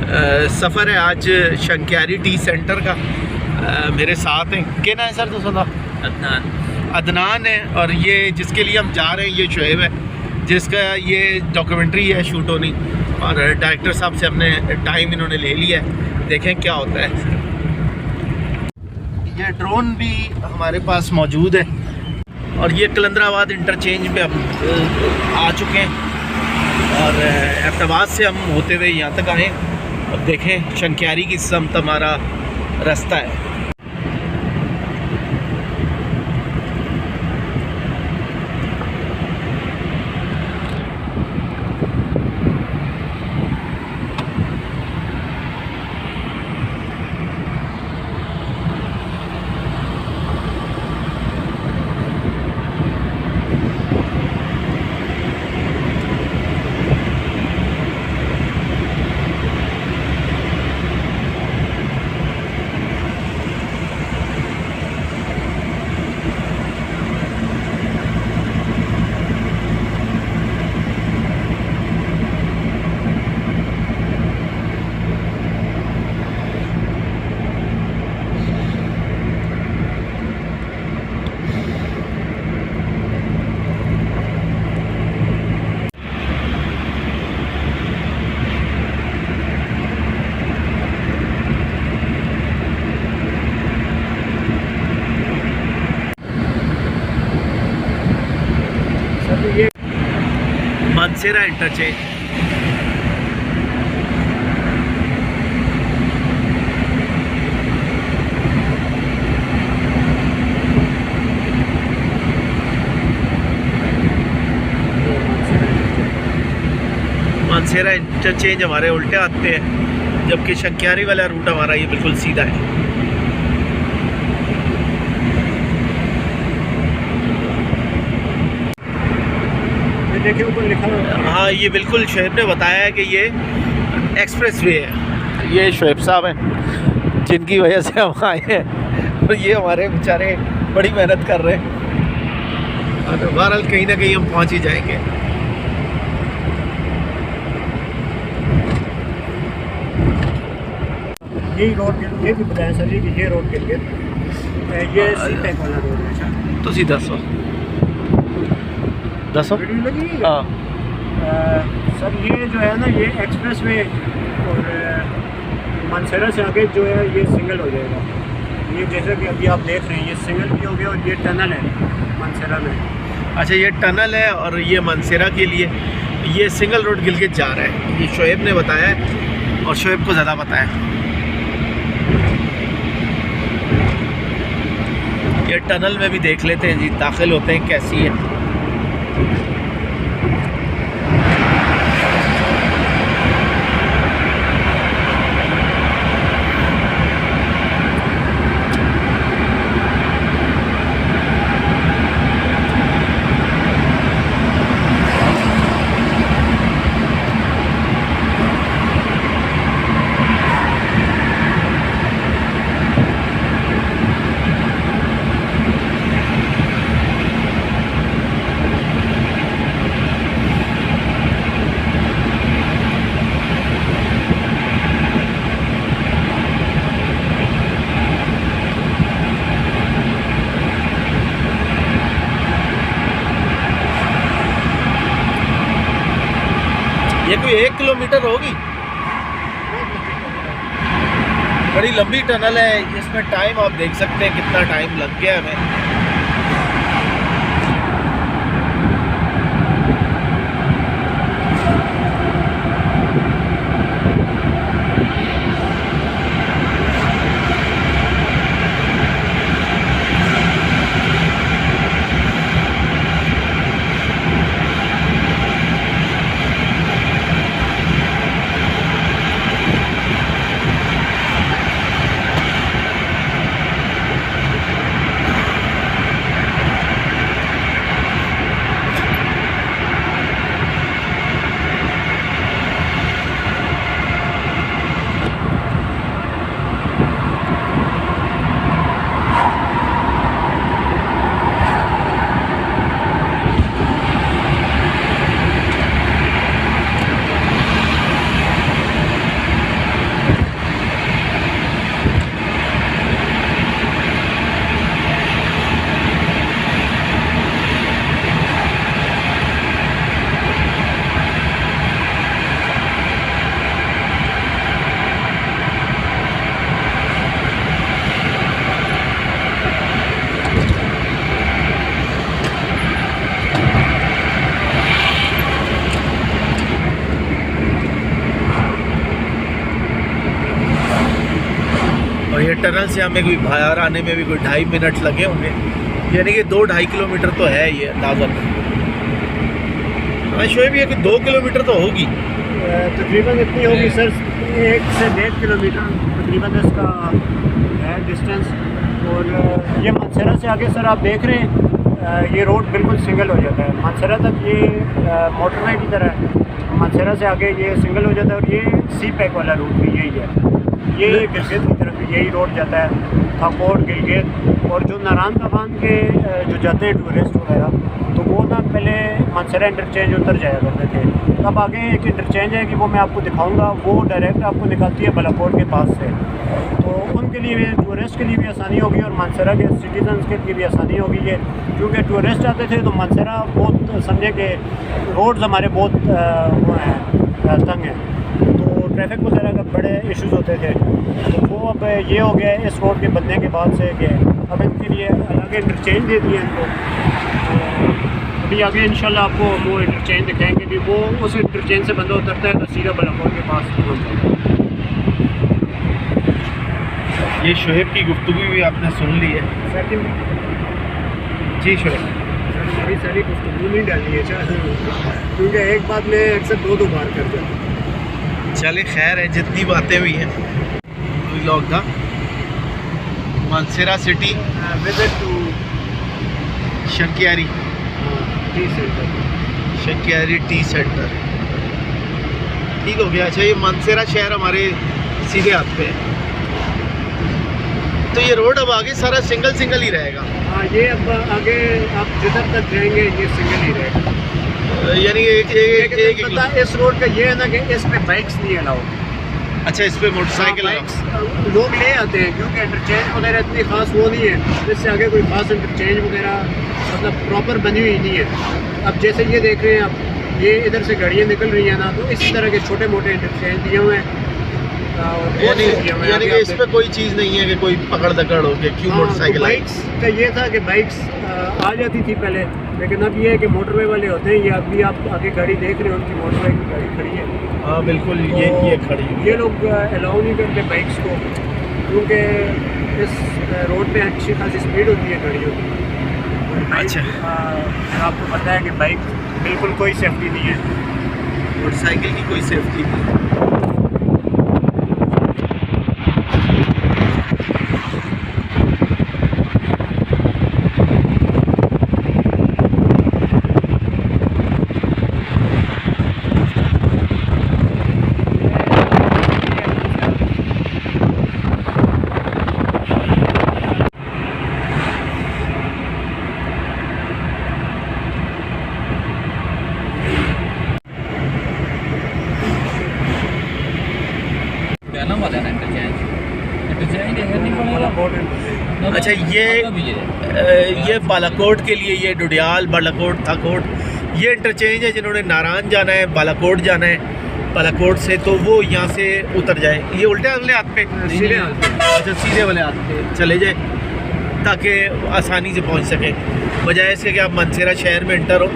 सफ़र है आज शंक्यारी T centre का। मेरे साथ हैं क्या नाम है सर? तो सुना अदनान है, और ये जिसके लिए हम जा रहे हैं ये शुएब है, जिसका ये डॉक्यूमेंट्री है शूट होनी, और डायरेक्टर साहब से हमने टाइम इन्होंने ले लिया है, देखें क्या होता है। ये ड्रोन भी हमारे पास मौजूद है, और ये कलंदराबाद इंटरचेंज में हम आ चुके हैं, और एबटाबाद से हम होते हुए यहाँ तक आए। अब देखें शंक्यारी की समत हमारा रास्ता है। ये मानसेरा इंटरचेंज, मानसेरा इंटरचेंज हमारे उल्टे आते हैं, जबकि शंक्यारी वाला रूट हमारा ये बिल्कुल सीधा है। देखिए ऊपर लिखा हुआ। हाँ, ये बिल्कुल शुएब ने बताया है कि ये एक्सप्रेस वे है। ये शुएब साहब हैं जिनकी वजह से हम आए हैं, और ये हमारे बेचारे बड़ी मेहनत कर रहे हैं, और बहरहाल कहीं ना कहीं हम पहुंच ही जाएंगे। यही रोड ये भी बताया सर जी कि ये रोड के लिए ये सी पैक वाला रोड है। तुसी दसो वीडियो लगी है? हाँ सर ये जो है ना ये एक्सप्रेस वे, और मानसेरा से आगे जो है ये सिंगल हो जाएगा। ये जैसे कि अभी आप देख रहे हैं ये सिंगल भी हो गया, और ये टनल है मानसेरा में। अच्छा, ये टनल है, और ये मानसेरा के लिए ये सिंगल रोड गिलगित जा रहा है। ये शुएब ने बताया है, और शुएब को ज़्यादा पता है। ये टनल में भी देख लेते हैं जी, दाखिल होते हैं कैसी है। ये कोई 1 किलोमीटर होगी, बड़ी लंबी टनल है। इसमें टाइम आप देख सकते हैं कितना टाइम लग गया हमें। टनल से हमें कोई बाहर आने में भी कोई 2.5 मिनट लगे होंगे, यानी कि 2-2.5 किलोमीटर तो है ये अंदाज़ा। हाँ शोएब, ये कि 2 किलोमीटर तो होगी तकरीबन इतनी होगी सर, 1 से 1.5 किलोमीटर तकरीबन इसका है डिस्टेंस। और ये मानसरा से आगे सर आप देख रहे हैं ये रोड बिल्कुल सिंगल हो जाता है। मानसरा तक ये मोटरवे की तरह है, मानसरा से आगे ये सिंगल हो जाता है। और ये सी पैक वाला रूट भी यही है, ये गिलगित की तरफ यही रोड जाता है, थाकोट गिलगित। और जो नारायण तवान के जो जाते हैं टूरिस्ट वगैरह, तो वो ना पहले मानसरा इंटरचेंज उतर जाया करते थे। अब आगे एक इंटरचेंज है कि वो मैं आपको दिखाऊंगा, वो डायरेक्ट आपको निकलती है बालाकोट के पास से। तो उनके लिए भी, टूरिस्ट के लिए भी आसानी होगी और मानसरा के सिटीजन्स के लिए भी आसानी होगी ये, क्योंकि टूरिस्ट आते थे तो मानसरा बहुत समझे कि रोड्स हमारे बहुत वो हैं तंग हैं, तो ट्रैफिक वगैरह का बड़े इश्यूज होते थे। तो वो अब ये हो गया इस रोड के बनने के बाद से कि अब इनके लिए अलग इंटरचेंज दे दिए इनको। अभी आगे इंशाल्लाह आपको वो इंटरचेंज दिखाएंगे कि वो उस इंटरचेंज से बंदा उतरता है तो सीधा बालाकोट के पास पहुँच जाता है। ये शोएब की गुफ्तगू भी आपने सुन ली है। सेकंड जी शोएब, मेरी सारी गुफ्तगू नहीं डाली है क्योंकि एक बात मैं अक्सर दो बार कर जाता हूँ। चले खैर है, जितनी बातें हुई हैं व्लॉग था। Mansehra city visit to Shinkiari tea center, Shinkiari tea center ठीक हो गया। अच्छा, ये मानसरा शहर हमारे सीधे हाथ पे है, तो ये रोड अब आगे सारा सिंगल ही रहेगा। हाँ, ये अब आगे आप जिधर तक जाएंगे ये सिंगल ही रहेगा। यानी एक पता इस रोड का ये है ना कि इस पे बाइक्स नहीं अलाउड। अच्छा, इस पे मोटरसाइकिल बाइक्स लोग ले आते हैं क्योंकि इंटरचेंज वगैरह इतनी खास वो नहीं है, इससे आगे कोई खास इंटरचेंज वगैरह मतलब प्रॉपर बनी हुई नहीं है। अब जैसे ये देख रहे हैं आप, ये इधर से गाड़ियाँ निकल रही हैं ना, तो इसी तरह के छोटे मोटे इंटरचेंज दिए हुए हैं। यानी कि इस पे कोई चीज़ नहीं है कि कोई पकड़ दकड़ हो गया क्यों मोटरसाइकिल। तो बाइक्स का ये था कि बाइक्स आ जाती थी पहले, लेकिन अब ये है कि मोटरवे वाले होते हैं, ये अभी आप आगे गाड़ी देख रहे हो उनकी मोटरवे की गाड़ी खड़ी है। हाँ बिल्कुल, तो ये खड़ी है। ये लोग अलाउ नहीं करते बाइक्स को, क्योंकि इस रोड पे अच्छी खासी स्पीड होती है गाड़ियों की। अच्छा, आपको पता है कि बाइक बिल्कुल कोई सेफ्टी नहीं है, मोटरसाइकिल की कोई सेफ्टी नहीं। अच्छा, ये बालाकोट के लिए, ये डुडियाल बालाकोट थाकोट ये इंटरचेंज है। जिन्होंने नारायण जाना है, बालाकोट जाना है, बालाकोट से तो वो यहाँ से उतर जाए। ये उल्टे वाले हाथ पे, सीधे हाथ पे। अच्छा सीधे वाले हाथ पे चले जाए ताकि आसानी से पहुँच सकें, बजाय इसके कि आप मानसरा शहर में इंटर हो,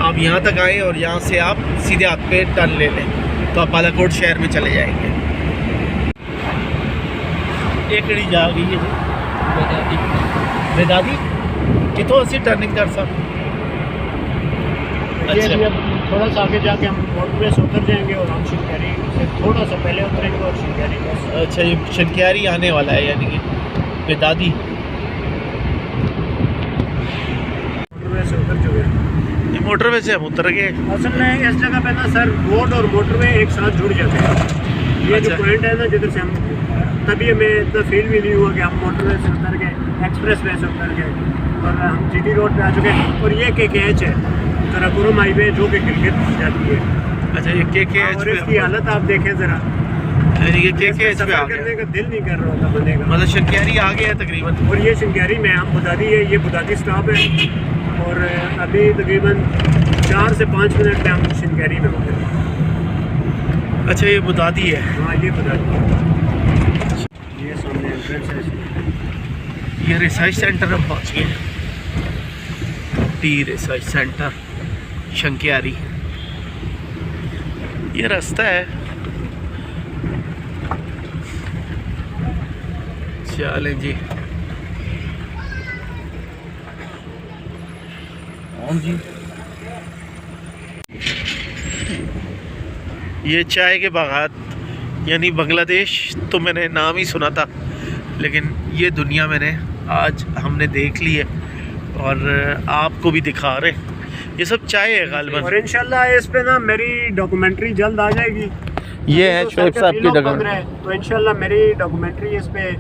आप यहाँ तक आएँ और यहाँ से आप सीधे हाथ पे टर्न ले लें तो आप बालाकोट शहर में चले जाएंगे। एक घड़ी जा गई है बेदादी कितों असी टर्निंग कर सब। अच्छा, अब थोड़ा सा आगे जाके हम मोटरवे से उतर जाएंगे और हम शंकियारी से थोड़ा सा पहले उतरेंगे और शंकियारी बस। अच्छा, ये शंकियारी आने वाला है यानी कि बेदादी मोटरवे से उतर चुके हैं। ये मोटरवे से हम उतर गए। असल में इस जगह पे ना सर रोड और मोटरवे एक साथ जुड़ जाते हैं। ये अच्छा। जो पॉइंट है ना जिधर से हम, तभी हमें इतना फील भी नहीं हुआ कि हम मोटरवे से उतर गए, एक्सप्रेस वे से उतर गए और हम जीटी रोड पे आ चुके हैं। और ये KKH है, कराकोरम हाईवे, जो कि गिलगित जाती है। अच्छा, ये KKH और पे इसकी हालत आप देखें ज़रा, यानी कि KKH पे आ सफर गया, करने का दिल नहीं कर रहा होता बंदे का। मतलब शंकियारी आ गया है तकरीबन। और ये शंकियारी में हम बुदादी है, ये बुदादी स्टॉप है और अभी तकरीबन 4 से 5 मिनट में हम शंकियारी में होंगे। अच्छा, ये बुदादी है। हाँ, ये बुदादी है। ये सामने एंट्रेंस है। ये रिसर्च सेंटर हम पहुँच गए, टी रिसर्च सेंटर शंकियारी। ये रास्ता है चलें जी। हाँ जी, ये चाय के बागात यानी बांग्लादेश तो मैंने नाम ही सुना था, लेकिन ये दुनिया मैंने आज हमने देख ली है और आपको भी दिखा रहे हैं। ये सब चाय है गालिबन। और इंशाल्लाह इस पे ना मेरी डॉक्यूमेंट्री जल्द आ जाएगी। ये है तो शोएब साहब की डॉक्यूमेंट्री, तो इंशाल्लाह मेरी डॉक्यूमेंट्री इस पे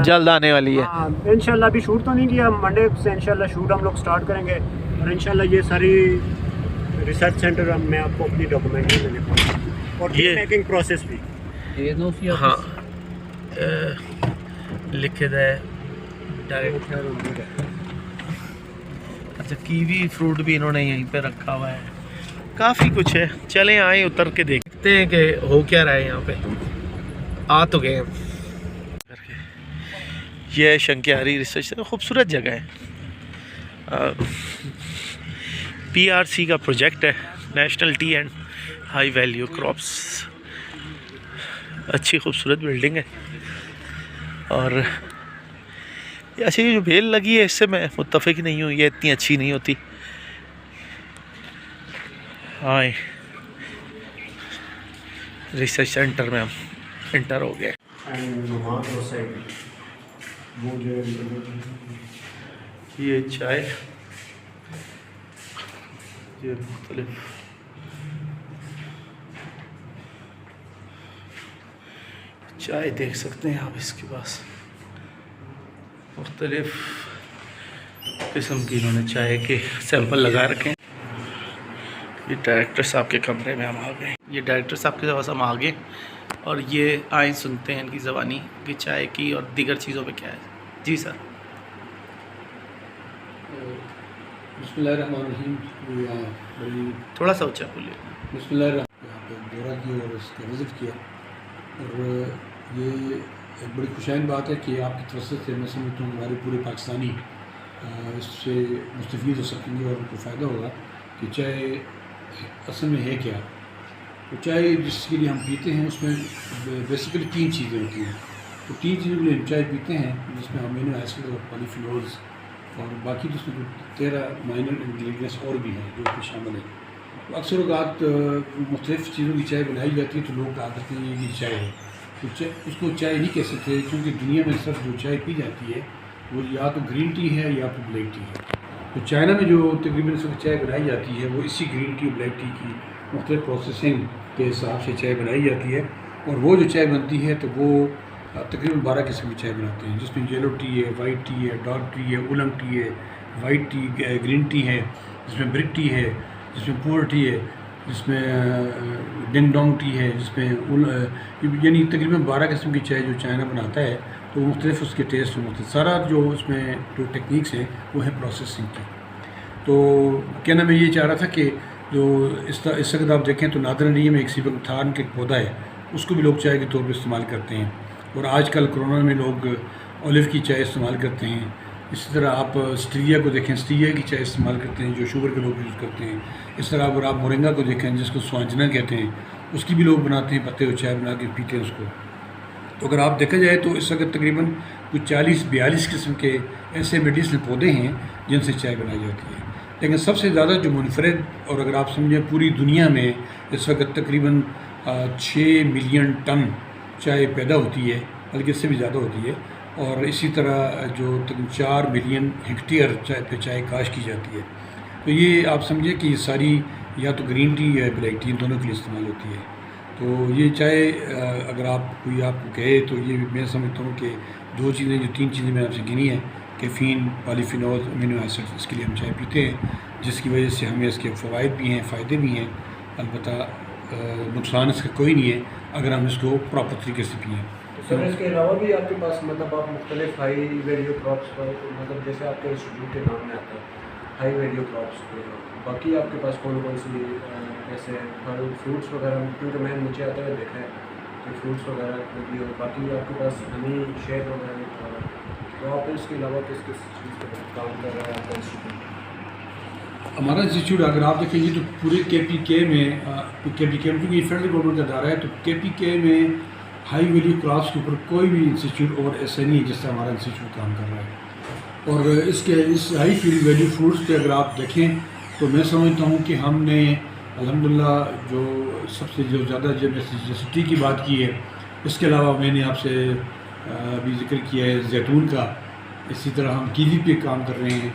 जल्द आने वाली है। हाँ, इंशाल्लाह अभी शूट तो नहीं किया, मंडे से इंशाल्लाह शूट हम लोग स्टार्ट करेंगे और इंशाल्लाह ये सारी रिसर्च सेंटर मैं आपको अपनी डॉक्यूमेंट्री में लिखूँगा और ये मेकिंग प्रोसेस भी। हाँ लिखे है डायरेक्ट। अच्छा, कीवी फ्रूट भी इन्होंने यहीं पे रखा हुआ है, काफ़ी कुछ है। चलें आए उतर के देखते हैं कि हो क्या रहा है यहाँ पे। आ तो गए हम। ये है शंक्यारी रिसर्च सेंटर, खूबसूरत जगह है। PRC का प्रोजेक्ट है, national T and high value crops. अच्छी खूबसूरत बिल्डिंग है और ऐसी जो बेल लगी है इससे मैं मुत्तफ़िक नहीं हूँ, ये इतनी अच्छी नहीं होती। हाँ, रिसर्च सेंटर में हम एंटर हो गए। ये चाय, ये मुख्तलिफ चाय देख सकते हैं आप। इसके पास मुख्तलिफ किस्म की इन्होंने चाय के सैंपल लगा रखे हैं। ये डायरेक्टर साहब के कमरे में हम आ गए। ये डायरेक्टर साहब के पास हम आ गए और ये आए सुनते हैं इनकी ज़बानी कि चाय की और दीगर चीज़ों पे क्या है। जी सर। बिस्मिल्लाहिर्रहमानिर्रहीम। थोड़ा सा ऊँचा बोलिए। बिस्मिल्लाहिर्रहमानिर्रहीम। यहाँ पे दौरा किया और इसका विज़िट किया और ये एक बड़ी खुशाइन बात है कि आपकी तरफ से मैं समझता हूँ हमारे पूरे पाकिस्तानी इससे मुस्तफ़ीद हो सकेंगे और उनको फ़ायदा होगा कि चाय असल में है क्या। तो चाय जिसके लिए हम पीते हैं उसमें बेसिकली 3 चीज़ें होती हैं। तो 3 चीज़ों के लिए हम चाय पीते हैं जिसमें अमीनो एसिड और पॉलीफिनोल्स और बाकी जिसमें 13 माइनर इंग्रेडिएंट्स और भी हैं जो कि शामिल हैं। तो अक्सर औक़ात मुख्तलिफ़ चीज़ों की चाय बनाई जाती है तो लोग कहा करते हैं ये चाय है, तो उसको चाय नहीं कह सकते क्योंकि दुनिया में सिर्फ जो चाय पी जाती है वो या तो ग्रीन टी है या तो ब्लैक टी है। तो चाइना में जो तकरीबन सब चाय बनाई जाती है वो इसी ग्रीन टी और ब्लैक टी की मुख्तलिफ प्रोसेसिंग के हिसाब से चाय बनाई जाती है और वो जो चाय बनती है तो वो तकरीबन 12 किस्म की चाय बनाते हैं जिसमें येलो टी है, वाइट टी है, डार्क टी है, उलंग टी है, वाइट टी, ग्रीन टी है, जिसमें ब्रिक टी है, जिसमें पुअर टी है, जिसमें डिंग डोंग टी है, जिसमें यानी तकरीबन 12 किस्म की चाय जो चाइना बनाता है तो मुख्तलिफ उसके टेस्ट होते हैं। सारा जो उसमें जो टेक्निक्स हैं वो है प्रोसेसिंग की। तो कहना मैं ये चाह रहा था कि जो इस वक्त आप देखें तो नादरनिया में एक सीबकथान के पौधा है उसको भी लोग चाय के तौर पर इस्तेमाल करते हैं और आजकल कोरोना में लोग ओलिव की चाय इस्तेमाल करते हैं। इसी तरह आप स्टीविया को देखें, स्टीविया की चाय इस्तेमाल करते हैं जो शुगर के लोग यूज़ करते हैं। इस तरह अगर आप मोरिंगा को देखें जिसको स्वांजना कहते हैं उसकी भी लोग बनाते हैं, पत्ते और चाय बना के पीते हैं उसको। तो अगर आप देखा जाए तो इस वक्त तकरीबन कुछ 40-42 किस्म के ऐसे मेडिसिनल पौधे हैं जिनसे चाय बनाई जाती है। लेकिन सबसे ज़्यादा जो मुनफरद और अगर आप समझें पूरी दुनिया में इस वक्त तकरीबन 6 मिलियन टन चाय पैदा होती है, बल्कि इससे भी ज़्यादा होती है। और इसी तरह जो 4 मिलियन हेक्टेयर चाय काश की जाती है। तो ये आप समझिए कि सारी या तो ग्रीन टी या ब्लैक टी दोनों के लिए इस्तेमाल होती है। तो ये चाय अगर आप कोई आपको कहे तो ये मैं समझता हूँ कि 2 चीज़ें जो 3 चीज़ें मैंने आपसे गिनी है, कैफ़ीन, पॉलीफिनोल, अमीनो एसिड, इसके लिए हम चाय पीते हैं जिसकी वजह से हमें इसके फ़वाइद भी हैं, फ़ायदे भी हैं। अलबत्ता नुकसान इसका कोई नहीं है अगर हम इसको प्रॉपर तरीके से पिएँ। तो सर इसके अलावा भी आपके पास मतलब आप मुख्तलिफ हाई वैल्यू क्रॉप्स पर मतलब जैसे आपके इंस्टीट्यूट के नाम में आता है हाई वैल्यू क्रॉप्स, बाकी आपके पास कौन कौन सी ऐसे फल फ्रूट्स वगैरह, क्योंकि मैंने नीचे आते हुए देखा है कि फ्रूट्स वगैरह भी और बाकी आपके पास हनी शेड वगैरह, तो आप इसके अलावा किस किस चीज़ पर काम कर रहे हैं आपका इंस्टीट्यूट? हमारा इंस्टीट्यूट अगर आप देखेंगे तो पूरे KPK में क्योंकि फेडरल गवर्नमेंट का अदारा है तो KPK में हाई वैल्यू क्रॉप्स के ऊपर कोई भी इंस्टीट्यूट और ऐसा नहीं है जिससे हमारा इंस्टीट्यूट काम कर रहा है। और इस हाई फील्ड वैल्यू फ्रूट्स के अगर आप देखें तो मैं समझता हूँ कि हमने अल्हम्दुलिल्लाह जो सबसे जो ज़्यादा जैसे टी की बात की है, इसके अलावा मैंने आपसे अभी जिक्र किया है जैतून का, इसी तरह हम कीवी पे काम कर रहे हैं,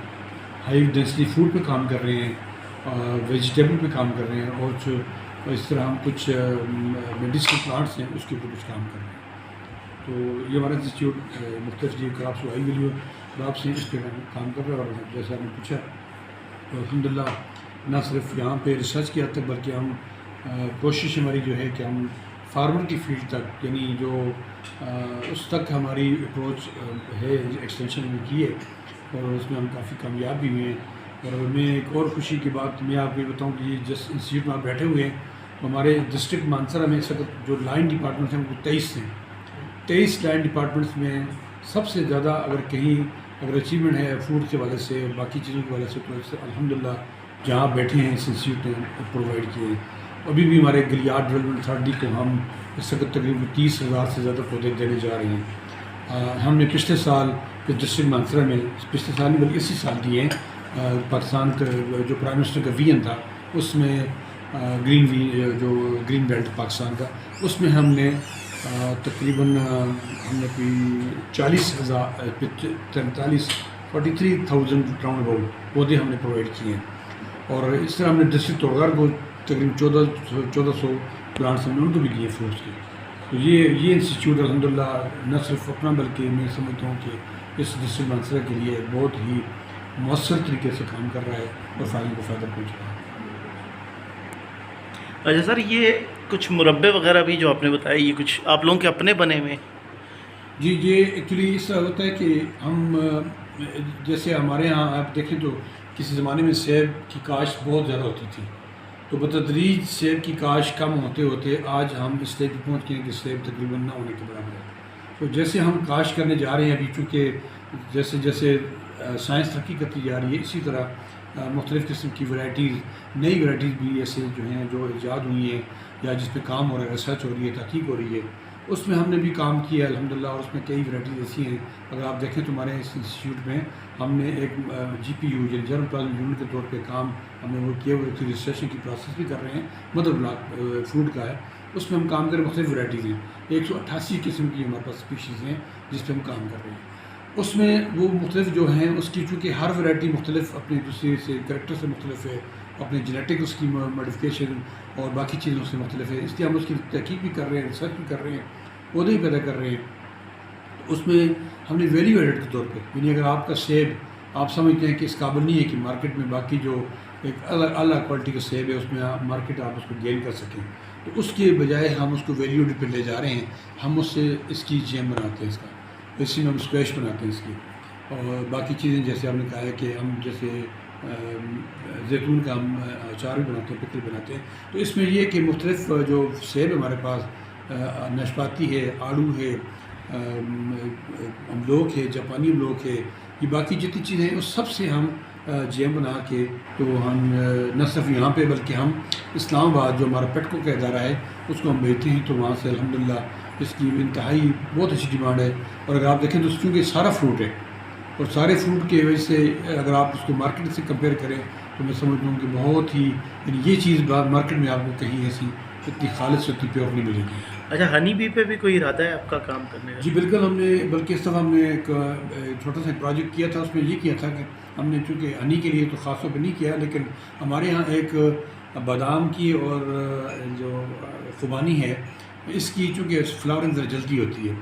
हाई डेंसिटी फूड पे काम कर रहे हैं, वेजिटेबल पे काम कर रहे हैं, और जो इस तरह हम कुछ मेडिसिनल प्लांट्स हैं उसके ऊपर कुछ काम कर रहे हैं। तो ये हमारा इंस्टीट्यूट मुख्तलिफ जी क्रॉप्स हाई वैल्यू क्रॉप्स हैं इस पर काम कर रहे हैं। और जैसे आपने पूछा तो अल्हम्दुलिल्लाह न सिर्फ यहाँ पे रिसर्च की हद तक बल्कि हम कोशिश हमारी जो है कि हम फार्मर की फील्ड तक, यानी जो उस तक हमारी अप्रोच है एक्सटेंशन में की है, और उसमें हम काफ़ी कामयाब भी हुए हैं। और मैं एक और खुशी की बात मैं आपको ये बताऊँ कि जिस इंस्टीट्यूट में आप बैठे हुए हैं, हमारे डिस्ट्रिक्ट मानसरा में इस वक्त जो लाइन डिपार्टमेंट्स हैं वो 23 हैं। 23 लाइन डिपार्टमेंट्स में सबसे ज़्यादा अगर अचीवमेंट है फूड के वाले से, बाकी चीज़ों के वाले से, तो अल्हम्दुलिल्लाह जहाँ बैठे हैं इस इंस्टीट्यूट ने प्रोवाइड किए हैं। अभी भी हमारे गलियार डेवलपमेंट अथॉरिटी को हम इस वक्त तकरीबन 30,000 से ज़्यादा पौधे देने जा रहे हैं। हमने पिछले साल डिस्ट्रिक्ट मानसरा में, पिछले साल नहीं बल्कि इसी साल दिए हैं, पाकिस्तान का जो प्राइम मिनिस्टर का विजन था उसमें ग्रीन बेल्ट पाकिस्तान का, उसमें हमने तकरीबन हमने कोई 43,000 राउंड अबाउट पौधे हमने प्रोवाइड किए हैं। और इस तरह हमने डिस्ट्रिक्ट तोड़गार को तकरीबन 1400 प्लांट्स हमने उनको भी दिए फ्रूट्स के। तो ये इंस्टीट्यूट अल्हम्दुलिल्लाह न सिर्फ अपना बल्कि मैं समझता हूँ कि इस डिस्ट्रिक्ट मानसरा के लिए बहुत ही मौसर तरीके से काम कर रहा है और फ़ायदे को फ़ायदा पहुँच रहा है। अच्छा सर, ये कुछ मुरब्बे वगैरह भी जो आपने बताया, ये कुछ आप लोगों के अपने बने हुए? जी, ये एक्चुअली इस तरह होता है कि हम जैसे हमारे यहाँ आप देखें तो किसी ज़माने में सेब की काश्त बहुत ज़्यादा होती थी, तो बतदरीज सेब की काश्त कम होते होते आज हम इस स्टेज पर पहुँच गए कि सेब तकरीबन ना होने के बराबर है। तो जैसे हम काश्त करने जा रहे हैं अभी, चूँकि जैसे जैसे साइंस तरक्की करती जा रही है, इसी तरह मुख्तलिफ़ किस्म की वैराइटीज़, नई वैराइटीज़ भी ऐसे जो हैं जो ईजाद हुई हैं या जिस पे काम हो रहा है, रिसर्च हो रही है, तहकीक हो रही है, उसमें हमने भी काम किया अल्हम्दुलिल्लाह। और उसमें कई वैराइटीज़ ऐसी हैं, अगर आप देखें तो हमारे इस इंस्टीट्यूट में हमने एक GPU यानी जर्म प्लाज्मा यूनिट के तौर पे काम हमने वो किया हुआ है, रिसर्च की प्रोसेस भी कर रहे हैं, मदर ब्लॉक फ्रूट का है, उसमें हम काम कर रहे हैं। मुख्तलिफ वैराइटीज़ हैं, 188 किस्म की हमारे पास स्पीशीज़ हैं जिस पर हम काम कर रहे हैं। उसमें वो मुख्तलिफ जो हैं उसकी चूँकि हर वैरायटी मुख्तलिफ अपनी दूसरे से करैक्टर से मुख्तलिफ है, अपने जेनेटिक उसकी मॉडिफिकेशन और बाकी चीज़ों से मुख्तलिफ है, इसलिए हम उसकी तहकीक भी कर रहे हैं, रिसर्च भी कर रहे हैं, पौधे भी पैदा कर रहे हैं। तो उसमें हमने वैल्यू एडेड के तौर पे, यानी अगर आपका सेब आप समझते हैं कि इस काबिल नहीं है कि मार्केट में बाकी जो एक अलग क्वालिटी का सेब है उसमें आप मार्केट आप उसको गेन कर सकें, तो उसके बजाय हम उसको वैल्यू एडेड पे ले जा रहे हैं। हम उससे इसकी जैम बनाते हैं, इसका इसी में हम स्क्वैश बनाते हैं इसकी, और बाकी चीज़ें जैसे आपने कहा है कि हम जैसे जैतून का हम अचार भी बनाते हैं, पिकल बनाते हैं। तो इसमें ये कि मुख्तलिफ जो सेब हमारे पास नाशपाती है, आड़ू है, अमलोक है, जापानी अमलोक है, ये बाकी जितनी चीज़ें हैं उस सब से हम जैम बना के, तो हम न सिर्फ यहाँ पे बल्कि हम इस्लामाबाद जो हमारा पेटको का इदारा है उसको हम भेजते हैं, तो वहाँ से अल्हम्दुलिल्लाह इसकी इंतहाई बहुत अच्छी डिमांड है। और अगर आप देखें तो चूँकि सारा फ्रूट है और सारे फ्रूट की वजह से अगर आप उसको मार्केट से कंपेयर करें तो मैं समझता हूँ कि बहुत ही, यानी ये चीज़ मार्केट में आपको कहीं ऐसी इतनी खालिश इतनी प्योर नहीं मिलेगी। अच्छा, हनी बी पे भी कोई इरादा है आपका काम करने का? जी बिल्कुल, हमने बल्कि इस दफ़ा हमने एक छोटा सा प्रोजेक्ट किया था, उसमें ये किया था कि हमने चूँकि हनी के लिए तो ख़ास तौर पर नहीं किया, लेकिन हमारे यहाँ एक बादाम की और जो खुबानी है इसकी चूँकि फ्लावरिंग ज़रा जल्दी होती है,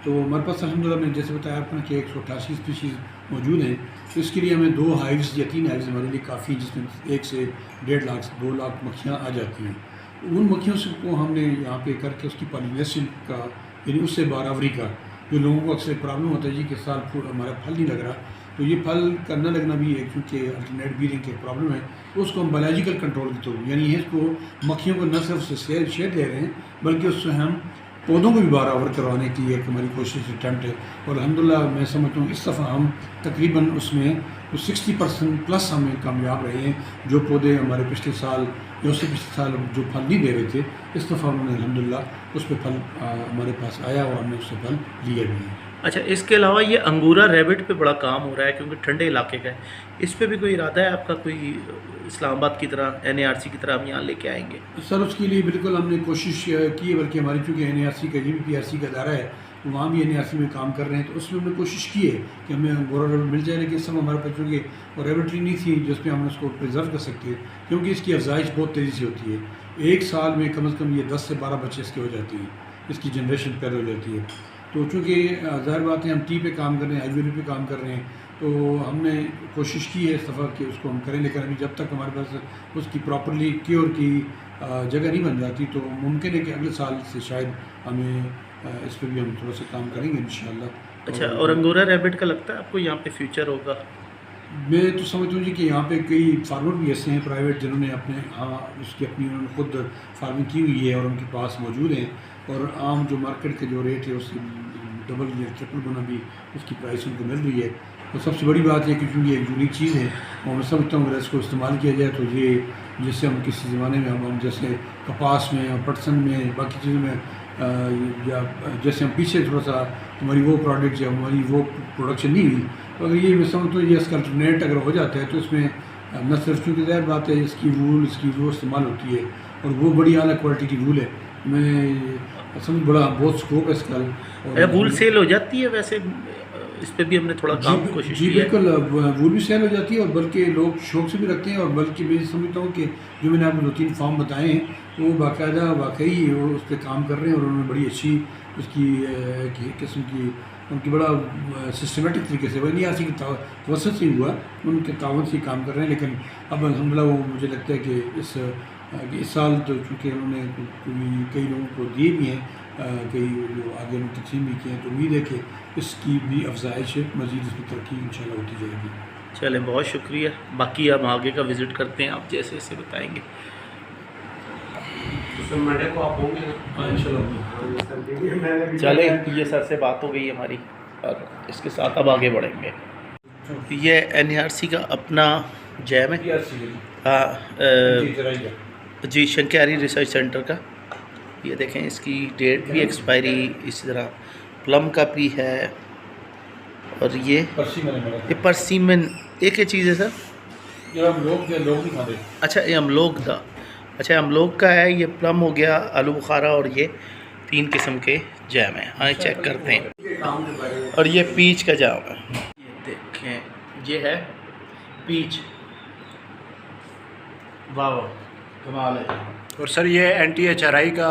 तो हमारे पास अल्हम्दुलिल्लाह मैंने जैसे बताया आपने कि 188 स्पीशीज़ मौजूद हैं। तो इसके लिए हमें 2 हाइव्स या 3 हाइव्स हमारे लिए काफ़ी, जिसमें 1 से 1.5 लाख 2 लाख मक्खियाँ आ जाती हैं। उन मक्खियों से को हमने यहाँ पे करके उसकी पॉलिनेशन का, यानी उससे बारावरी का, जो लोगों को अक्सर प्रॉब्लम होता है जी कि साल हमारा फल नहीं लग रहा, तो ये फल का न लगना भी एक क्योंकि अल्टरनेट ब्रीडिंग की प्रॉब्लम है, तो उसको हम बायोलॉजिकल कंट्रोल के थ्रू, यानी इसको मक्खियों को न सिर्फ से शेड दे रहे हैं बल्कि उससे हम पौधों को भी बराबर करवाने की एक हमारी कोशिश अटैम्प्ट है। और अल्हम्दुलिल्लाह मैं समझता हूँ इस दफ़ा हम तकरीबन उसमें तो 60% प्लस हमें कामयाब रहे हैं। जो पौधे हमारे पिछले साल या उससे पिछले साल जो फल नहीं दे रहे थे, इस दफ़ा उन्होंने अल्हम्दुलिल्लाह उस पर फल हमारे पास आया और हमने उससे फल लिए भी हैं। अच्छा, इसके अलावा ये अंगूरा रैबिट पे बड़ा काम हो रहा है क्योंकि ठंडे इलाके का है, इस पे भी कोई इरादा है आपका? कोई इस्लामाबाद की तरह NARC की तरह हम यहाँ लेके आएंगे? सर उसके लिए बिल्कुल हमने कोशिश की है, बल्कि हमारी चूँकि NARC का GBPRC का अदारा है, तो वहाँ भी NARC में काम कर रहे हैं, तो उसमें हमने कोशिश की है कि हमें अंगूरा रैबिट मिल जाए। लेकिन इस समय हमारे पास चूँकि वो रैबिटरी नहीं थी जिस पर हम उसको प्रिजर्व कर सकते, क्योंकि इसकी अफजाइश बहुत तेज़ी से होती है। एक साल में कम से कम ये 10 से 12 बच्चे इसके हो जाती हैं, इसकी जनरेशन पैदा हो जाती है। तो चूँकि ज़ाहिर बात है हम टी पे काम कर रहे हैं, IVL पे काम कर रहे हैं, तो हमने कोशिश की है इस दफ़ा कि उसको हम करें, लेकिन अभी जब तक हमारे पास उसकी प्रॉपरली क्योर की जगह नहीं बन जाती, तो मुमकिन है कि अगले साल से शायद हमें इस पर भी हम थोड़ा सा काम करेंगे इंशाल्लाह। अच्छा, और अंगूरा रैबिट का लगता है आपको यहाँ पे फ्यूचर होगा? मैं तो समझता हूँ जी कि यहाँ पे कई फार्मर भी ऐसे हैं प्राइवेट जिन्होंने अपने उसकी अपनी उन्होंने खुद फार्मिंग की हुई है और उनके पास मौजूद हैं, और आम जो मार्केट के जो रेट है उससे डबल या ट्रिपल गुना भी उसकी प्राइस उनको मिल रही है। तो सबसे बड़ी बात है कि क्योंकि एक यूनिक चीज़ है और मैं समझता हूँ अगर इसको इस्तेमाल किया जाए तो ये जैसे हम किसी ज़माने में हम जैसे कपास में और पटसन में बाकी चीज़ों में या जैसे हम पीछे थोड़ा सा हमारी वो प्रोडक्ट या हमारी वो प्रोडक्शन नहीं हुई, तो अगर ये मैं समझता हूँ ये इसका अल्टरनेट अगर हो जाता है तो इसमें न सिर्फ चूँकि ज़ाहिर बात है इसकी वूल इसकी वो इस्तेमाल होती है और वो बड़ी आला क्वालिटी की वूल है। मैं समझ बड़ा बहुत स्कोप है इसका। और वूल सेल हो जाती है वैसे? इस पर भी हमने थोड़ा काम कोशिश की है। बिल्कुल वूल भी सेल हो जाती है और बल्कि लोग शौक से भी रखते हैं, और बल्कि मैं समझता हूँ कि जो मैंने आपको 2-3 फार्म बताए हैं वो बाकायदा वाकई वो उस पर काम कर रहे हैं और उन्होंने बड़ी अच्छी उसकी किस्म की उनकी बड़ा सिस्टमेटिक तरीके से वही NARC की तवसत से हुआ, उनके तावन से काम कर रहे हैं। लेकिन अब अल्हम्दुलिल्लाह वो मुझे लगता है कि इस साल तो चूँकि उन्होंने कई लोगों को दिए भी हैं, कई जो आगे में तकसीम भी किए हैं, तो उम्मीद है कि इसकी भी अफजाइश है, मज़ीद इसकी तरक्की इंशाल्लाह होती जाएगी। चलें, बहुत शुक्रिया। बाकी हम आगे का विज़िट करते हैं, आप जैसे जैसे बताएंगे। मंडे को आप होंगे हाँ इंशाल्लाह। चलें, ये सर से बात हो गई हमारी और इसके साथ अब आगे बढ़ेंगे। ये NARC का अपना जैम है, जी, शंक्यारी रिसर्च सेंटर का। ये देखें, इसकी डेट भी एक्सपायरी इसी तरह प्लम का भी है, और ये परसीमन एक ही चीज़ है सर? ये हम लोग नहीं खाते। अच्छा, ये अमलोग का, अच्छा अमलोग का है। ये प्लम हो गया, आलू बुखारा, और ये 3 किस्म के जैम हैं। हाँ, चेक करते हैं। और ये पीच का जैम है, ये देखें, ये है पीच। वाह वाह, कमाल है। और सर ये NTHRI का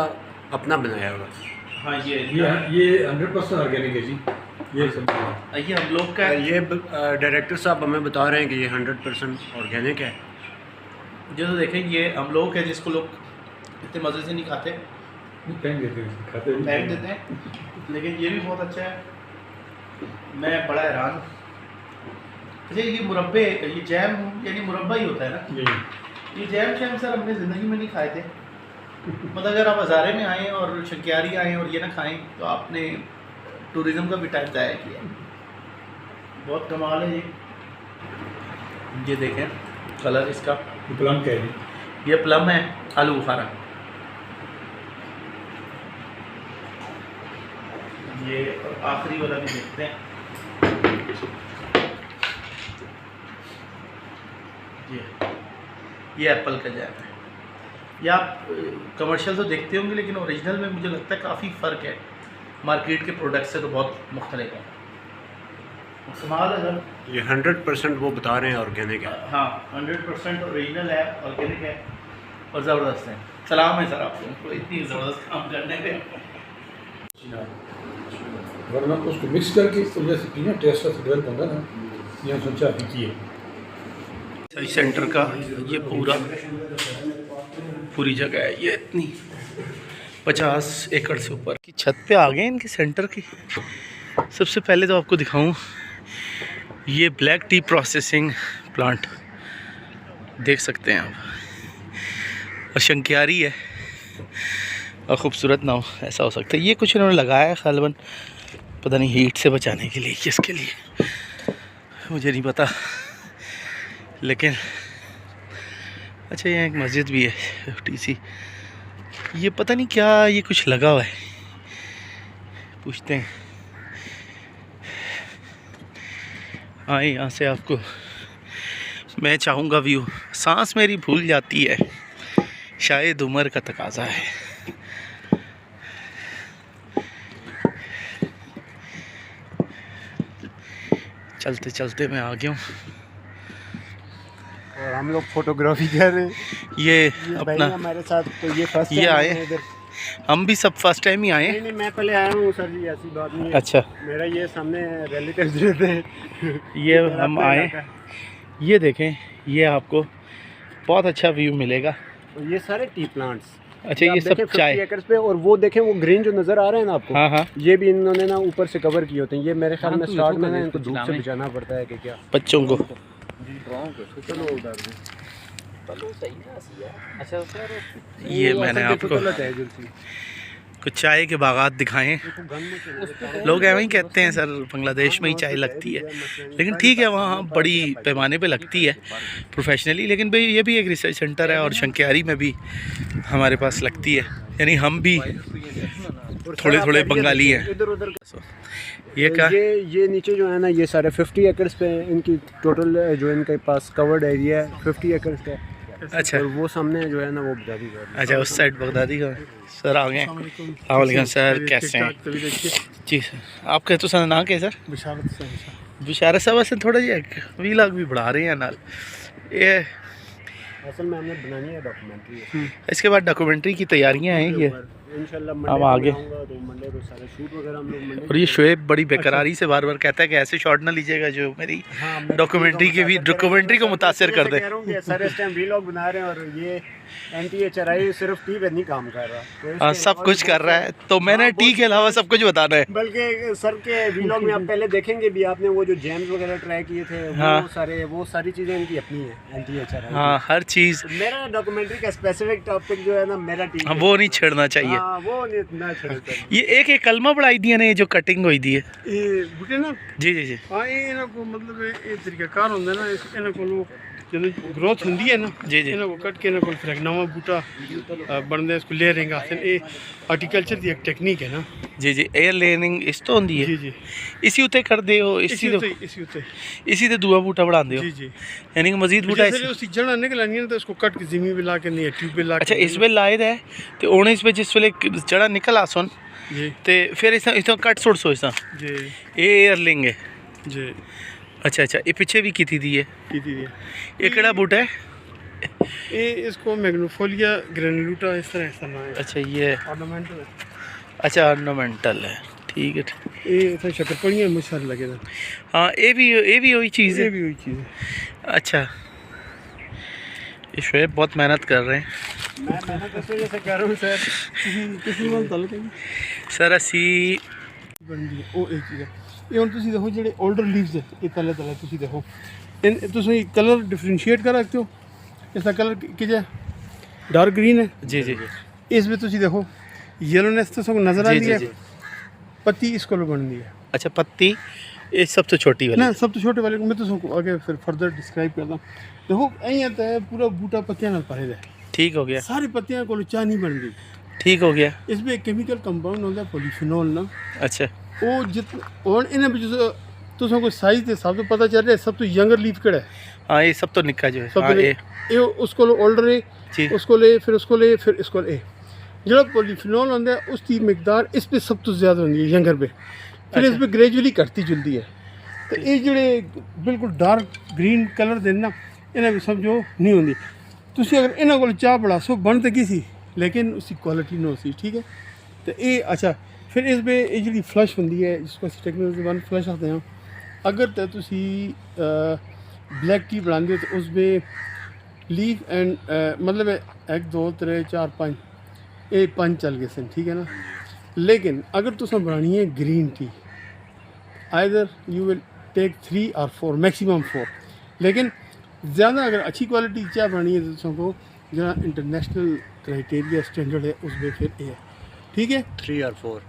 अपना बनाया हुआ? हाँ, ये 100% ऑर्गेनिक है जी। ये हम लोग का है। ये डायरेक्टर साहब हमें बता रहे हैं कि ये 100% ऑर्गेनिक है। जो तो देखें, ये हम लोग है जिसको लोग इतने मज़े से नहीं खाते, फेंक देते हैं, लेकिन ये भी बहुत अच्छा है। मैं बड़ा हैरान। अच्छा, ये मुरब्बे, ये जैम यानी मुरब्बा ही होता है ना? ये जैम शैम सर हमने ज़िंदगी में नहीं खाए थे। मतलब अगर आप हज़ारे में आएँ और शंक्यारी आएँ और ये ना खाएँ तो आपने टूरिज़्म का भी टाइम ज़ाया किया। बहुत कमाल है ये देखें कलर इसका। प्लम का है, ये प्लम है, आलू बुखारा। ये और आखिरी वाला भी देखते हैं। ये एप्पल का जैम है। ये आप कमर्शियल तो देखते होंगे, लेकिन ओरिजिनल में मुझे लगता है काफ़ी फ़र्क है मार्केट के प्रोडक्ट से, तो बहुत मुख्तलिफ है। कमाल है सर। ये 100% वो बता रहे हैं ऑर्गेनिक है। हाँ, 100% ओरिजिनल है, ऑर्गेनिक है और ज़बरदस्त है। सलाम है सर आपको इतनी ज़बरदस्त काम करने पे। वरना उसको मिक्स करके जैसे पीना टेस्ट से डेवलप होता ना, ये सोचा अभी किए। रिसर्च सेंटर का ये पूरी जगह है, ये इतनी 50 एकड़ से ऊपर की छत पे आ गए इनके सेंटर की। सबसे पहले तो आपको दिखाऊं, ये ब्लैक टी प्रोसेसिंग प्लांट देख सकते हैं आप, और शंक्यारी है, और ख़ूबसूरत ना हो ऐसा हो सकता है। ये कुछ इन्होंने लगाया है ग़ालिबन, पता नहीं हीट से बचाने के लिए, किसके लिए मुझे नहीं पता। लेकिन अच्छा यहाँ एक मस्जिद भी है FTC। ये पता नहीं क्या ये कुछ लगा हुआ है, पूछते हैं। हाँ यहाँ से आपको मैं चाहूँगा व्यू, सांस मेरी भूल जाती है, शायद उम्र का तकाजा है। चलते चलते मैं आ गया हूँ और हम लोग फोटोग्राफी कर रहे हैं। ये भाई अपना हमारे साथ, तो ये फर्स्ट ये आए, हम भी सब फर्स्ट टाइम ही आए। नहीं मैं पहले आया हूँ सर जी, ऐसी बात नहीं है। अच्छा मेरा ये सामने रिलेटिव्स रहते हैं। ये हम आए, ये देखें, ये आपको बहुत अच्छा व्यू मिलेगा। और ये सारे टी प्लांट्स, अच्छा ये सब चाय, एकर्स पे। और वो देखें वो ग्रीन जो नज़र आ रहे हैं ना आपको, हाँ हाँ, ये भी इन्होंने ना ऊपर से कवर किए होते हैं। ये मेरे ख्याल में स्टार्ट में ना इनको धूप से बचाना पड़ता है कि क्या बच्चों को। चलो उधर ये मैंने आपको कुछ चाय के बागात दिखाएं। लोग ऐਵੇਂ ही कहते हैं सर बांग्लादेश में ही चाय लगती है, लेकिन ठीक है वहाँ बड़ी पैमाने पे लगती है प्रोफेशनली। लेकिन भाई ये भी एक रिसर्च सेंटर है और शंक्यारी में भी हमारे पास लगती है, यानी हम भी थोड़े थोड़े बंगाली हैं। इधर उधर ये क्या, ये नीचे जो है ना, ये सारे 50 एकर्स पे इनकी टोटल जो इनके पास कवर्ड एरिया है 50 एकर्स का। अच्छा और वो सामने जो है ना वो बगदादी का। अच्छा उस साइड बगदादी का। सर आ गए, वालेकुम सर, कैसे हैं? जी सर, आपका तो सर नाम क्या है सर? बिशारत साहब से थोड़ा जी वीलॉग भी बढ़ा रहे हैं नाल। ये असल में हमने बनानी है डॉक्यूमेंट्री, इसके बाद डॉक्यूमेंट्री की तैयारियां हैं ये इंशाल्लाह। हम आगे, तो मंडे को सारे शूट वगैरह हम लोग मंडे। और ये शोएब बड़ी बेकरारी से बार बार कहता है कि ऐसे शॉट ना लीजिएगा जो मेरी डॉक्यूमेंट्री के भी डॉक्यूमेंट्री को मुतासिर कर दे। सर इस टाइम वीलॉग बना रहे हैं और ये NTHRI सिर्फ टी पे नहीं काम कर रहा, तो हाँ सब कुछ कर रहा है, तो मैंने टी के अलावा सब कुछ बताना है। बल्कि सर के वीलॉग में आप पहले देखेंगे भी, आपने वो जो जेम्स वगैरह ट्राई किए थे, वो सारी चीज़ें इनकी अपनी है NTHRI। हाँ हर चीज़, मेरा डॉक्यूमेंट्री का स्पेसिफिक टॉपिक जो है ना मेरा टी, हाँ वो नहीं छेड़ना चाहिए। हाँ वो ना छेड़ना। ये एक एक कलमा बढ़ाई दिया ने जो कटिंग हुई दी है ये बूटे ना, जी जी जी, हाँ ये को मतलब ये तरीकाकार होंगे ना, इन्हों को जो ग्रोथ होंगी है ना जी जी, इन्हों को कट के इन्हों को फिर एक नवा बूटा बनता है, इसको लेयरिंग आते हैं। ये हार्टिकल्चर की एक टेक्निक है ना। जी जी एयर लेयरिंग इस तो होंगी है जी जी, इसी उत्ते कर दे हो, इसी ते दूआ बूटा बढ़ा दे हो जी जी, यानी कि मजीद बूटा जैसे उसकी जड़ा निकल आनी है तो इसको कट के ज़मीन पे ला के नहीं ट्यूब पे ला के। अच्छा इस वे लाए है तो उन्हें इस पे जिस वेले जड़ा निकल आसन जी, ते फिर इस कट सुट सो इस जी, एयर लेंगे जी। अच्छा अच्छा, ये पीछे भी की थी दी है, ये केड़ा बूटा है? ये इसको मैग्नोफोलिया ग्रेनुलुटा इस तरह नाम है। अच्छा ये ऑर्नामेंटल है। अच्छा ऑर्नामेंटल है, ठीक है। ये तो शक्करपड़ियाँ मसाला लगेगा। हाँ ये भी वही चीज़ है, ये भी वही चीज़ है। अच्छा ये शोएब बहुत मेहनत कर रहे हैं। मैं मेहनत इस वजह से कर रहा हूँ सर, किसी सर असी वो एक चीज़ है ये ਹੁਣ ਤੁਸੀਂ देखो ਜਿਹੜੇ ओल्डर लीव्स है ये तले तले ਤੁਸੀਂ देखो इन ਤੁਸੀਂ कलर डिफरेंशिएट कर सकते हो। इसका कलर कि डार्क ग्रीन है जी जी, इसमें ਤੁਸੀਂ देखो येलोनेस तो सब नज़र आ रही है। पत्ती इसको बन दी है। अच्छा पत्ती ये सब तो छोटी वाली ना, सब तो छोटे वाले मैं तो आगे फिर फर्दर डिस्क्राइब करता हूँ। देखो यही आता है पूरा बूटा पत्तियां नाल भरे है, ठीक हो गया, सारी पत्तियां को चाह नहीं बन गई, ठीक हो गया। इसमें एक केमिकल कंपाउंड होता है पॉलीफिनोल ना। अच्छा वो जित और इन्हें भी तो कोई साइज के सब तो पता चल रहा है सब तो यंगर लीफ कड़ा है। हाँ ये सब तो निक्का जो है, सब हाँ, ये उसको लो ओल्डर है, उसको ले फिर उसको ले फिर इसको ले। जो पॉलीफिनोल होता है उसकी मिकदार इस पे सब तो ज़्यादा होती है यंगर पे, फिर इस पर ग्रेजुअली घटती जुलती है। तो ये जोड़े बिल्कुल डार्क ग्रीन कलर देना इन्हें भी समझो नहीं होती। तुम अगर इन्हों को चाह बढ़ासो बन तो की सी लेकिन उसकी क्वालिटी नहीं होती, ठीक है। तो ये अच्छा फिर इस पे ये जी फ्लश होंगी है जिसको टेक्नोलॉजी वन फ्लश आते हैं। अगर तो तुसी ब्लैक टी बनाते हो तो उसमें लीफ एंड मतलब 1 2 3 4 5 ये 5 चल गए सन, ठीक है ना। लेकिन अगर तुसा बनानी है green tea either you will take 3 और 4 मैक्सिमम 4, लेकिन ज़्यादा अगर अच्छी क्वालिटी चाय बनानी है तो तुमको जहाँ इंटरनेशनल क्राइटेरिया स्टैंडर्ड है उसमें फिर ये है, ठीक है 3 और 4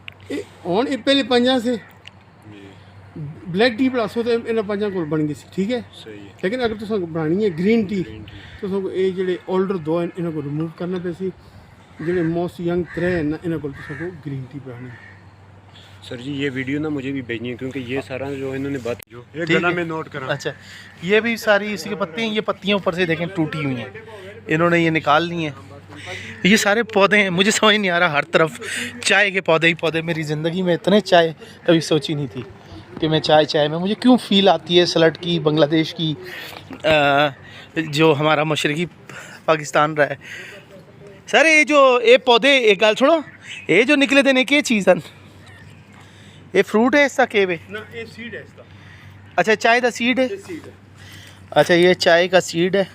ऑन ये पहले 5 से ब्लैक टी प्लस हो तो इन्हां पंजां कोल बन गई सी, ठीक है। सही है। लेकिन अगर तुसां बनानी है ग्रीन टी तो ये जेह्ड़े ओल्डर दो हैं इन्हां को रिमूव करना पैसी, जेह्ड़े मोस्ट यंग त्रै हैं ना इन्हां कोल तुसां को ग्रीन टी बनानी है। सर जी ये वीडियो ना मुझे भी भेजनी है, क्योंकि ये सारा जो इन्होंने बात जो ये ठीक गला है। में नोट करा। अच्छा, ये भी सारी इसी के पत्ते हैं, ये पत्तियाँ ऊपर से देखें टूटी हुई हैं, इन्होंने ये निकाल ली हैं। ये सारे पौधे हैं, मुझे समझ नहीं आ रहा, हर तरफ चाय के पौधे ही पौधे। मेरी ज़िंदगी में इतने चाय कभी सोची नहीं थी कि मैं चाय में मुझे क्यों फ़ील आती है सलट की, बांग्लादेश की, जो हमारा मशरक़ी पाकिस्तान रहा है। सर ये पौधे एक गाल छोड़ो, ये जो निकले थे ने क्या चीज़ है, ये फ्रूट है इसका केवे ना ये सीड है इसका। अच्छा चाय का सीड है। अच्छा ये चाय का सीड है,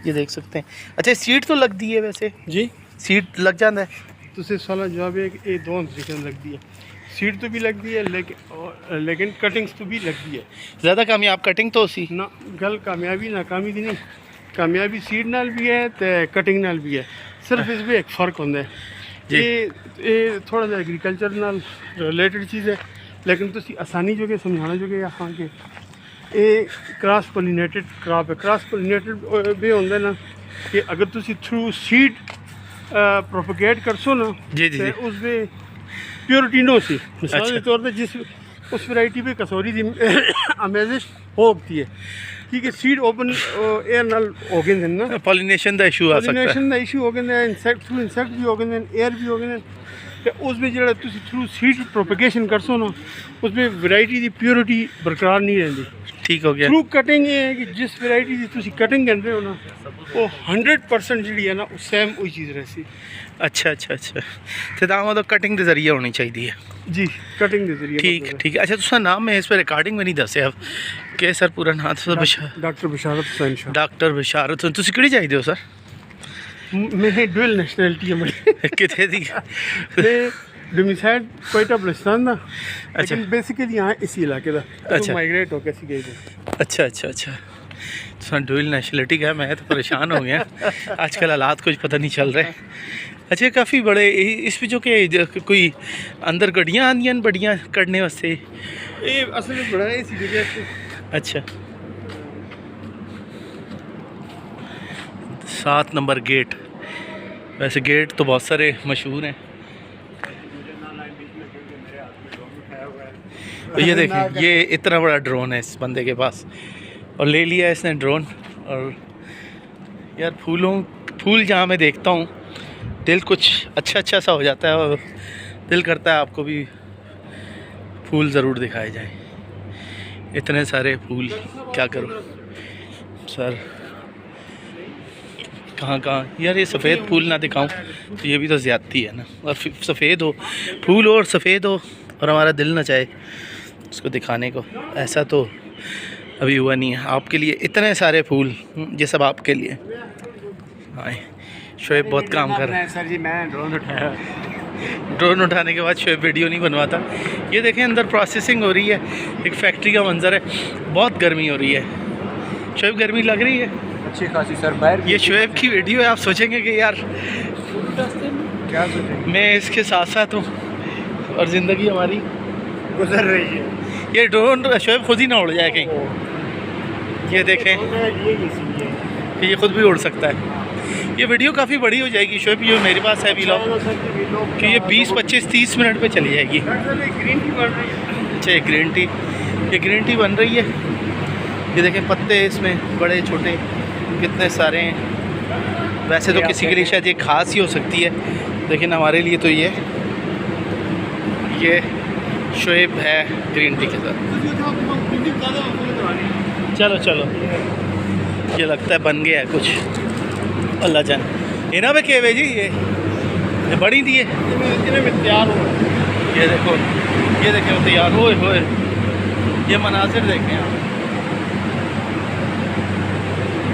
ये देख सकते हैं। अच्छा सीड तो लगती है वैसे जी सीड लग जाता है। तो सिर्फ सवाल जवाब है कि ये दोनों तरीके से लगती है, सीड तो भी लगती है लेकिन कटिंग्स तो भी लगती है। ज़्यादा कामयाब कटिंग तो सी ना गल कामयाबी नाकामी दी नहीं, कामयाबी सीड नाल भी है तो कटिंग नाल भी है, सिर्फ इसमें एक फ़र्क होता है। ये थोड़ा सा एग्रीकल्चर नाल रिलेटेड चीज़ है, लेकिन तुसी आसानी जो कि समझाना जो कि यहाँ के ये क्रॉस पोलिनेटेड क्रॉप है। क्रॉस पोलिनेटेड भी होंगे ना कि अगर तुसी थ्रू सीड प्रोपोगेट करसो ना जी, जी, जी। तो उसमें प्योरिटी नो सी मिसाल अच्छा। के तौर पर जिस उस वैरायटी पे कसौरी दी अमेजिश होती है, ठीक है। सीड ओपन एयर नाल हो गए ना, पॉलिनेशन का इशू आ सकता है। पॉलिनेशन का इशू हो गए, इंसेक्ट थ्रू इंसेक्ट भी हो गए, एयर भी हो गए, तो उसमें जो थ्रू सीड प्रोपोगेशन करसो ना उसमें वैरायटी की प्योरिटी बरकरार नहीं रहती। ठीक हो गया। थ्रू कटिंग ये है कि जिस वैरायटी की तुसी कटिंग कर रहे हो ना वो 100% जी है ना सेम वही चीज़ रहती। अच्छा तो दाम मतलब कटिंग के जरिए होनी चाहिए। जी कटिंग के जरिए। ठीक है। अच्छा तुसा नाम मैं इस पर रिकॉर्डिंग में नहीं दसे अब के सर पूरा नाम तो डॉक्टर बशारत हुसैन शाह। डॉक्टर बशारत तुसी किहड़ी चाहिए हो सर? मेरी डुअल नेशनैलिटी है मेरी। कितने दी? डोमिसाइल कोयटा बलुचिस्तान दा, अच्छा। लेकिन बेसिकली यहाँ इसी इलाके दा। अच्छा। माइग्रेट होकर सी गई थे। अच्छा तो डुअल नेशनलिटी का मैं तो परेशान हो गया आजकल हालात कुछ पता नहीं चल रहे। अच्छा काफ़ी बड़े इस पे जो कि कोई अंदर गड्डियाँ आंदियां बड़ियाँ कड़ने वास्ते, ये असल में बड़ा है इसी जगह से। अच्छा 7 नंबर गेट, वैसे गेट तो बहुत सारे मशहूर हैं। तो ये देखें ये इतना बड़ा ड्रोन है इस बंदे के पास, और ले लिया इसने ड्रोन। और यार फूल जहाँ मैं देखता हूँ दिल कुछ अच्छा सा हो जाता है, और दिल करता है आपको भी फूल ज़रूर दिखाए जाएं। इतने सारे फूल क्या करूँ सर, कहाँ यार ये सफ़ेद फूल ना दिखाऊं तो ये भी तो ज़्यादती है ना। और सफ़ेद हो फूल और सफ़ेद हो और हमारा दिल ना चाहे उसको दिखाने को, ऐसा तो अभी हुआ नहीं है। आपके लिए इतने सारे फूल, ये सब आपके लिए। हाँ शोएब बहुत काम कर रहा है सर जी। मैं ड्रोन उठाया, ड्रोन उठाने के बाद शोएब वीडियो नहीं बनवाता। ये देखें अंदर प्रोसेसिंग हो रही है, एक फैक्ट्री का मंजर है। बहुत गर्मी हो रही है शोएब, गर्मी लग रही है अच्छी खासी सर बाहर। ये शोएब की वीडियो है, आप सोचेंगे कि यार क्या सोचेंगे, मैं इसके साथ साथ हूँ और ज़िंदगी हमारी गुजर रही है। ये ड्रोन शोएब खुद ही ना उड़ जाए कहीं। ये देखें कि ये खुद भी उड़ सकता है। ये वीडियो काफ़ी बड़ी हो जाएगी शोएब, ये मेरे पास है व्लॉग कि ये 20, 25, 30 मिनट पे चली जाएगी। ग्रीन टी बन रही है। अच्छा ये ग्रीन टी बन रही है। ये देखें पत्ते इसमें बड़े छोटे कितने सारे हैं। वैसे तो किसी के लिए शायद ये खास ही हो सकती है, लेकिन हमारे लिए तो ये शोएब है ग्रीन टी के साथ। चलो ये लगता है बन गया है कुछ, अल्लाह जाने। इन्हें पे केवे जी ये बड़ी दी है, इन्हें तैयार हो। ये देखो वो तैयार होए ये मनाजिर देखें आप,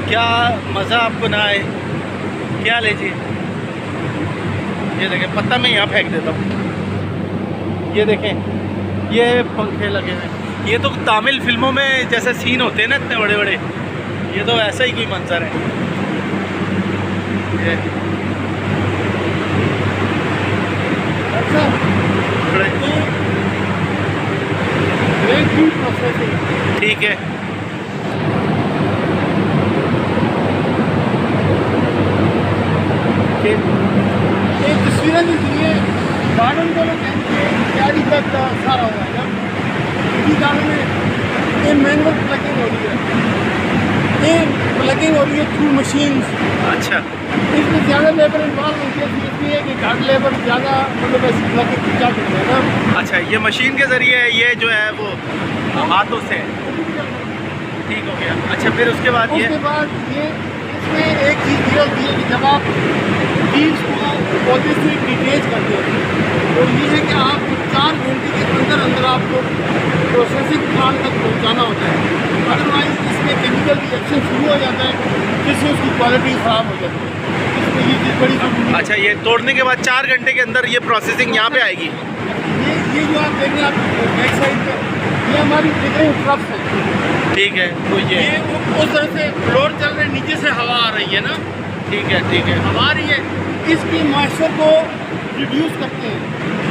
क्या मज़ा आपको ना आए क्या लीजिए। ये देखें पत्ता मैं यहाँ फेंक देता हूँ। ये देखें ये पंखे लगे हुए, ये तो तामिल फिल्मों में जैसे सीन होते हैं ना इतने बड़े बड़े, ये तो ऐसा ही कोई मंजर है। ये अच्छा बड़े ग्रीन टी प्रोसेस है। ये तस्वीरें इसलिए गार्डन को लोग तैयारी तक सारा हुआ है ना, इसी गार्डन में ये मैनुअल प्लगिंग हो रही है, ये प्लगिंग हो रही है थ्रू मशीन्स। अच्छा, इसमें ज़्यादा लेबर इन्वॉल्व होती है, इसलिए कि घाट लेबर ज़्यादा मतलब ऐसी प्लगिंग क्या करते हैं ना। अच्छा, ये मशीन के ज़रिए ये जो है वो हाथों से ठीक हो गया। अच्छा, फिर उसके बाद ये इसमें एक चीज़ ये होती है कि जब आप बीज को पौधे से डिटेच करते हैं तो ये है कि आपको 4 घंटे के अंदर अंदर आपको प्रोसेसिंग प्लांट तक पहुंचाना होता है, अदरवाइज इसमें केमिकल रिएक्शन शुरू हो जाता है जिससे उसकी क्वालिटी ख़राब हो जाती है। इसमें ये चीज़ बड़ी ज़रूरी है। अच्छा, ये तोड़ने के बाद 4 घंटे के अंदर ये प्रोसेसिंग यहाँ पे आएगी। ये जो आप देख रहे हैं आप बैक साइड पर, ये हमारी फिल्टरिंग ट्रप्स हैं। ठीक है, तो ये उस तरह से फ्लोर चल रहे, नीचे से हवा आ रही है ना, ठीक है, ठीक है, हवा आ रही है, इसकी मॉइस्चर को रिड्यूस करते हैं।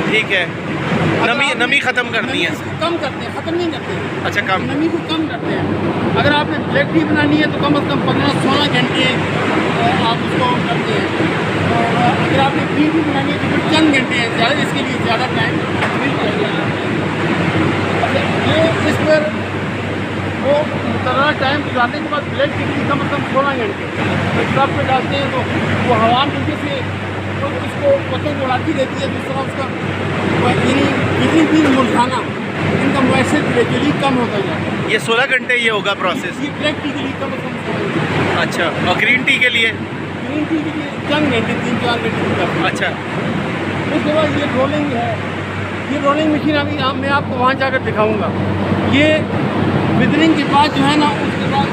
ठीक है, नमी ख़त्म करनी है, कम करते हैं, ख़त्म नहीं करते हैं। अच्छा, कम नमी को कम करते हैं। अगर आपने ब्लैक टी बनानी है तो कम से कम 15-16 घंटे आप उसको करते हैं, और अगर आपने ग्रीन टी बनानी है तो फिर चंद घंटे हैं, ज़्यादा इसके लिए ज़्यादा टाइम मिल जाएगा। ये इस पर वो मुकर्रर टाइम गुजारने के बाद ब्लैक टी की कम से कम 16 घंटे ट्रक पे डालते हैं तो वो हवा नीचे से तो उसको पत्तों को उड़ाती रहती है, जिस तरह उसका यानी किसी भी मुरझाना इनका मॉइस्चर ग्रेजुअली कम होता जाता है। ये 16 घंटे ये होगा प्रोसेस। ये ब्लैक टी के लिए कम से कम 16 घंटे। अच्छा, और ग्रीन टी के लिए? ग्रीन टी के लिए चंद घंटे, 3-4 घंटे। अच्छा, उसके बाद ये रोलिंग है, ये रोलिंग मशीन अभी मैं आपको वहाँ जाकर दिखाऊंगा। ये विदरिंग के बाद जो है ना, उसके बाद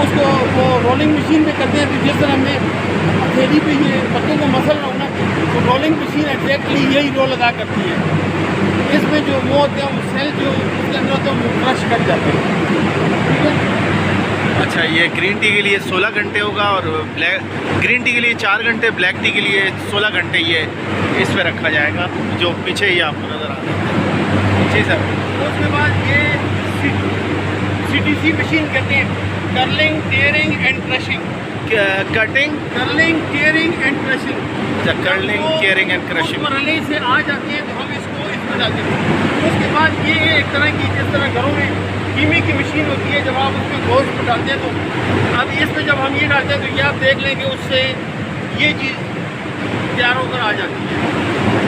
उसको वो रोलिंग मशीन पे करते हैं। तो जिस तरह मैं हथेली पे ये पत्तों को मसल रहा हूँ ना, तो रोलिंग मशीन एग्जैक्टली यही रोल अदा करती है। इसमें जो वो होते हैं वो सेल जो उसके अंदर होते हैं वो क्रश कर जाते हैं, ठीक है। अच्छा, ये ग्रीन टी के लिए 16 घंटे होगा और ग्रीन टी के लिए 4 घंटे, ब्लैक टी के लिए 16 घंटे ये इस पर रखा जाएगा, जो पीछे ही आपको नज़र आ रहा है। जी सर। उसके बाद ये CTC मशीन कहते हैं, curling, tearing and crushing. Cutting, curling, tearing and crushing. Curling, tearing and crushing रले से आ जाते हैं तो हम इसको इसमें डालते हैं। उसके बाद ये एक तरह की, जिस तरह घरों में कीमे की मशीन होती है, जब आप उसमें गोश्त डालते हैं तो अब इसमें जब हम ये डालते हैं तो ये आप देख लें कि उससे ये चीज़ तैयार होकर आ जाती है,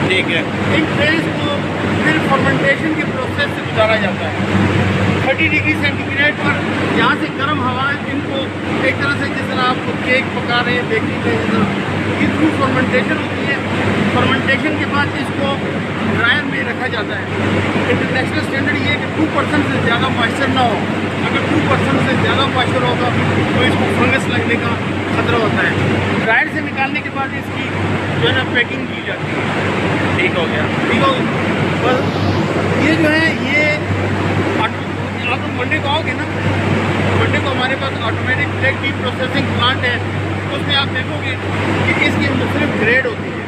ठीक है। इन ट्रेस को फिर फर्मेंटेशन के प्रोसेस से गुजारा जाता है 30 डिग्री सेंटीग्रेड पर। यहाँ से गर्म हवा इनको एक तरह से, जिस तरह आप केक पका रहे हैं बेकरी में, जिस तरह ये थ्रू फर्मेंटेशन होती है। फर्मेंटेशन के बाद इसको ड्रायर में रखा जाता है। इंटरनेशनल स्टैंडर्ड ये है कि 2% से ज़्यादा मॉइस्चर ना हो। अगर 2% से ज़्यादा मॉइस्चर होगा तो इसको फंगस लगने का खतरा होता है। ड्रायर से निकालने के बाद इसकी जो है ना पैकिंग की जाती है। ठीक हो गया, ठीक हो, बस ये जो है ये आप मंडे को आओगे ना, मंडे को हमारे पास automatic black tea processing plant है। उसमें आप देखोगे कि इसकी मुख्तलिफ ग्रेड होती है।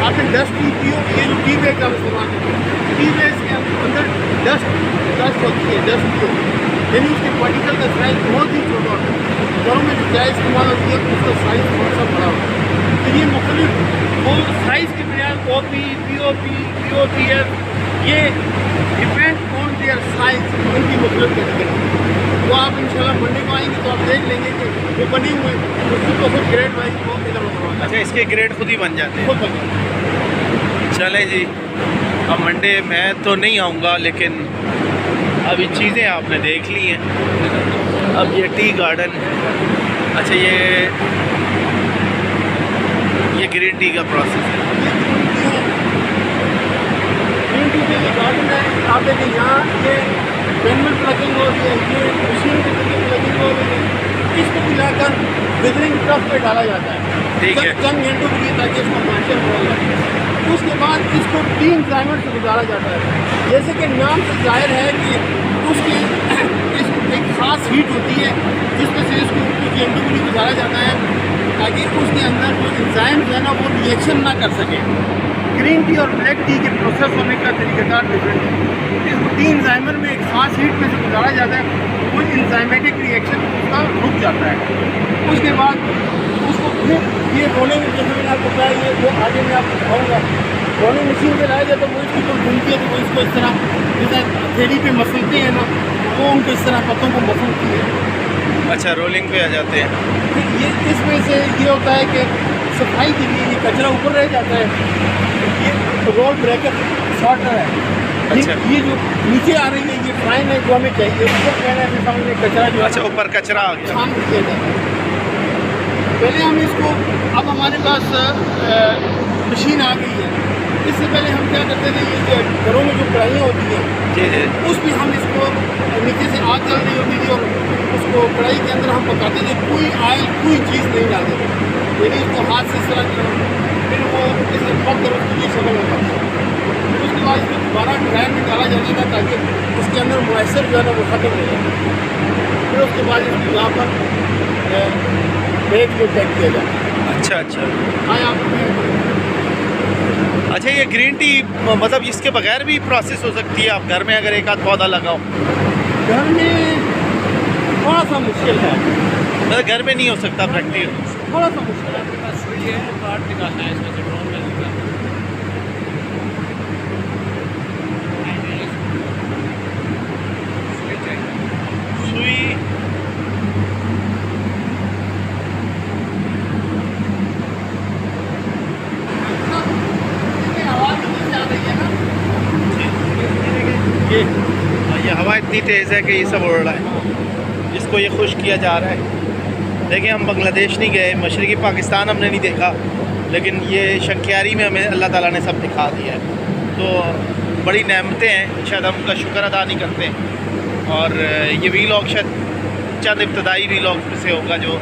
आपने 10 टी पियो, ये जो टी बैग का इस्तेमाल करते हैं, टी बैग के अंदर डस्ट होती है, डस्ट पियो, यानी उसके पार्टिकल का साइज बहुत ही छोटा होता है। घरों में जो चाय इस्तेमाल होती है उसका साइज़ थोड़ा सा बड़ा होता है। तो ये मुख्तलिफ वो साइज़ के बजाय OP, POP, POTF, ये डिपेंड ऑन देयर साइज, उनकी मुख्तलिफ कैटेगरी। तो आप इंशाल्लाह मंडे को आएंगे तो आप देख लेंगे कि वो बने हुए उसकी तो फिर ग्रेड वाइज वो इधर उधर होता है। अच्छा, इसके ग्रेड खुद ही बन जाते हैं। खुद बन जाता है। चलें जी, अब मंडे मैं तो नहीं आऊँगा, लेकिन अभी चीज़ें आपने देख ली हैं। अब ये टी गार्डन, अच्छा ये ग्रीन टी का प्रोसेस है। ग्रीन टी के लिए गार्डन है, आप देखिए यहाँ ये मैनुअल प्लगिंग हो रही है, ये मशीन के जरिए प्लगिंग हो रही है। इसको मिलाकर विदरिंग ट्रक पे डाला जाता है, ठीक है। चंद घंटों के लिए, ताकि इसको मॉइस्चर हो जाए। उसके बाद इसको 3 क्लाइमेट से गुजारा जाता है। जैसे कि नाम से जाहिर है कि उसकी एक ख़ास हीट होती है जिसमें से इसको कुछ घंटों के लिए गुजारा जाता है। ताकि उसके अंदर जो एंजाइम है ना वो रिएक्शन ना कर सके। ग्रीन टी और ब्लैक टी के प्रोसेस होने का तरीक़ाकार डिफरेंट है। इसको टी एंजाइमर में एक ख़ास हीट में से गुजारा जाता है, वो एंजाइमेटिक रिएक्शन उसका रुक जाता है। उसके बाद उसको फिर ये रोलिंग, जैसे मैंने आपको बताया, ये जो आगे मैं आपको दिखाऊँगा, रोलिंग मशीन पे लाया जाता है। वो इसकी जो घूमती है तो वो इसको इस तरह जैसे थैली पे मसलते हैं ना, वो उनको इस तरह पत्तों को मसलती है। अच्छा, रोलिंग पे आ जाते हैं। फिर ये इस वजह से ये होता है कि सफाई के लिए ये कचरा ऊपर रह जाता है। ये रोल ब्रेकर शॉर्टर है। अच्छा। ये जो नीचे आ रही है ये फाइन है जो हमें चाहिए, ऊपर कहना है सामने कचरा जो अच्छा, ऊपर कचरा आ गया। छान किया जाता है। पहले हम इसको, अब हमारे पास मशीन आ गई है। इससे पहले हम क्या करते थे, ये जो घरों में जो कढ़ाइयाँ होती हैं जी जी। उसमें हम इसको नीचे से आग जल रही होती थी और उसको कढ़ाई के अंदर हम पकाते थे, कोई ऑयल कोई चीज़ नहीं डालते थे, यानी इसको हाथ से इस तरह फिर वो इसे पक कर उसकी ये शक्ल हो जाती है। फिर उसके बाद इसको दोबारा ड्रायर में डाला जाता था ताकि उसके अंदर मॉइस्चर जो है ना वो ख़त्म हो जाए। फिर उसके बाद इसको यहाँ पर बैग में पैक किया जाए। अच्छा अच्छा। हाँ, आप अच्छा, ये ग्रीन टी मतलब इसके बगैर भी प्रोसेस हो सकती है? आप घर में अगर एक आध पौधा लगाओ? घर में थोड़ा सा मुश्किल है, मतलब घर में नहीं हो सकता प्रैक्टिकल? थोड़ा सा मुश्किल है। ये कार्ड निकालना है इसमें से, ड्रोन में निकालना सुई ये हवा इतनी तेज़ है कि ये सब उड़ रहा है, इसको ये खुश किया जा रहा है। देखिए, हम बांग्लादेश नहीं गए, मशरक़ी पाकिस्तान हमने नहीं देखा, लेकिन ये शंकियारी में हमें अल्लाह ताला ने सब दिखा दिया है। तो बड़ी नेमतें हैं, शायद हम उनका शुक्र अदा नहीं करते। और ये वीलॉग शायद चंद इब्तदाई वीलॉग में से होगा जो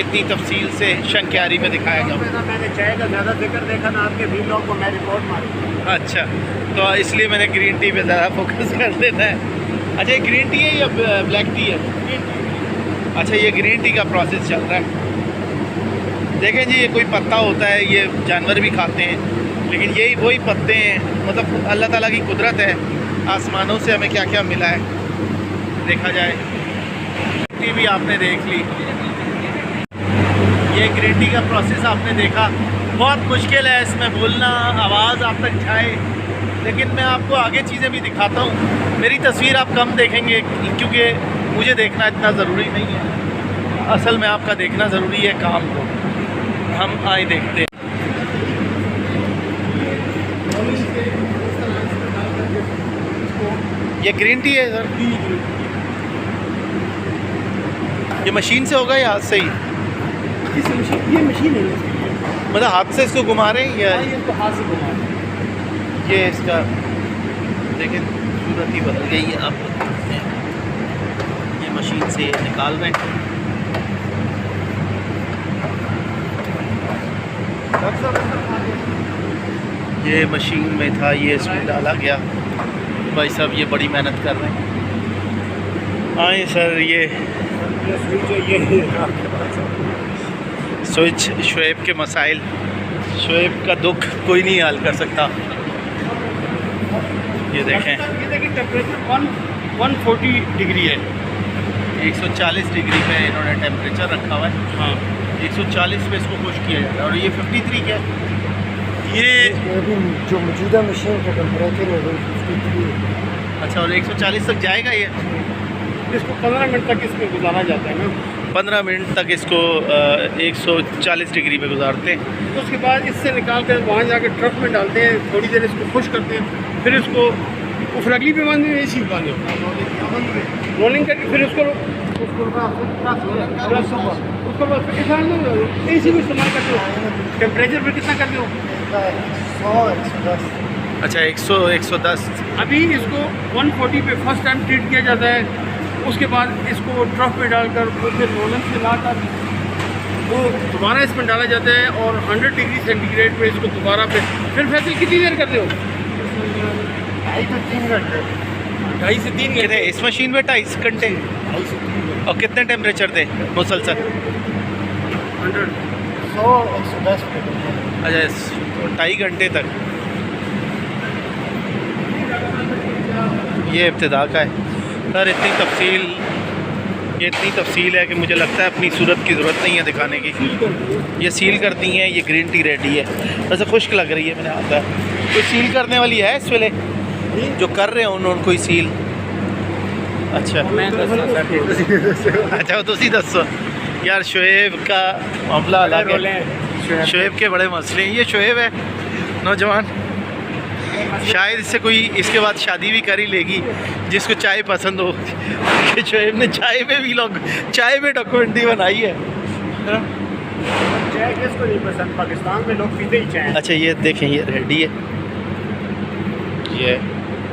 इतनी तफसील से शंकियारी में दिखाया गया। मैंने चाय का ज़्यादा जिक्र देखा ना आपके वीलॉग को, मैं रिपोर्ट मारी। अच्छा, तो इसलिए मैंने ग्रीन टी पे ज़्यादा फोकस कर देना है। अच्छा, ये ग्रीन टी है या ब्लैक टी है? अच्छा, ये ग्रीन टी का प्रोसेस चल रहा है। देखें जी, ये कोई पत्ता होता है, ये जानवर भी खाते हैं, लेकिन यही वही पत्ते हैं। मतलब अल्लाह ताला की कुदरत है, आसमानों से हमें क्या क्या मिला है देखा जाए। टी भी आपने देख ली, ये ग्रीन टी का प्रोसेस आपने देखा। बहुत मुश्किल है इसमें बोलना, आवाज़ आप तक जाए, लेकिन मैं आपको आगे चीज़ें भी दिखाता हूँ। मेरी तस्वीर आप कम देखेंगे क्योंकि मुझे देखना इतना ज़रूरी नहीं है, असल में आपका देखना ज़रूरी है काम को। हम आए देखते हैं। ये ग्रीन टी है सर? ये मशीन से होगा या हाथ से ही? ये मशीन है, मतलब हाथ से इसको घुमा रहे हैं या ये इसको हाथ से घुमा रहे हैं। ये इसका लेकिन सूरत ही बदल गई है। आप देखते हैं, ये मशीन से निकाल रहे हैं। ये मशीन में था, ये इसमें डाला गया। भाई साहब ये बड़ी मेहनत कर रहे हैं। आए सर, ये स्विच शुएब के मसाइल, शुएब का दुख कोई नहीं हल कर सकता। ये देखें, ये देखिए टेम्परेचर 140 डिग्री है। 140 डिग्री पे इन्होंने टेम्परेचर रखा हुआ है। हाँ, 140 पे इसको खुश किया जाता है। और ये 53 क्या है? ये अभी जो मौजूदा मशीन का टेम्परेचर है वो 53 है। अच्छा, और 140 तक जाएगा ये? इसको 15 मिनट तक इसमें गुजारा जाता है ना। 15 मिनट तक इसको 140 डिग्री पे गुजारते हैं। तो उसके बाद इससे निकाल कर वहाँ जाकर ट्रक में डालते हैं, थोड़ी देर इसको खुश करते हैं, फिर इसको उफरगली पे बांधे, ऐसी बांधे रोलिंग करके फिर उसको ऐसी भी इस्तेमाल करते हो। टेम्परेचर पर कितना करते हो? 110। अच्छा, 110। अभी इसको 140 पे फर्स्ट टाइम ट्रीट किया जाता है। उसके बाद इसको ट्रक पे डालकर फिर रोलन से लाकर वो दोबारा इसमें डाला जाता है और 100 डिग्री सेंटीग्रेड पे इसको दोबारा पे फिर फैसल कितनी देर करते हो? 2.5 से 3 घंटे। 2.5 से 3 कितने घंटे। इस मशीन में? 2.5 घंटे। 2.5 से 3 घंटे। और कितने टेम्परेचर थे मुसलसल? 100 110 पे। अच्छा 2.5 घंटे तक। ये इब्तिदा का है सर। इतनी तफसील है कि मुझे लगता है अपनी सूरत की ज़रूरत नहीं है दिखाने की। ये सील कर दी हैं। ये ग्रीन टी रेडी है। वैसे खुश्क लग रही है, मैंने आता है कोई सील करने वाली है इस वेले जो कर रहे हैं उन्होंने कोई सील। अच्छा अच्छा वो तुसी दसो यार। शोएब का मामला अलग है। शोएब के बड़े मसले हैं। ये शोएब है नौजवान, शायद इससे कोई इसके बाद शादी भी कर ही लेगी जिसको चाय पसंद हो। कि शोएब ने चाय में डॉक्यूमेंट्री बनाई है। चाय किसको नहीं पसंद? पाकिस्तान में लोग पीते ही चाय। अच्छा ये देखें, ये रेडी है। ये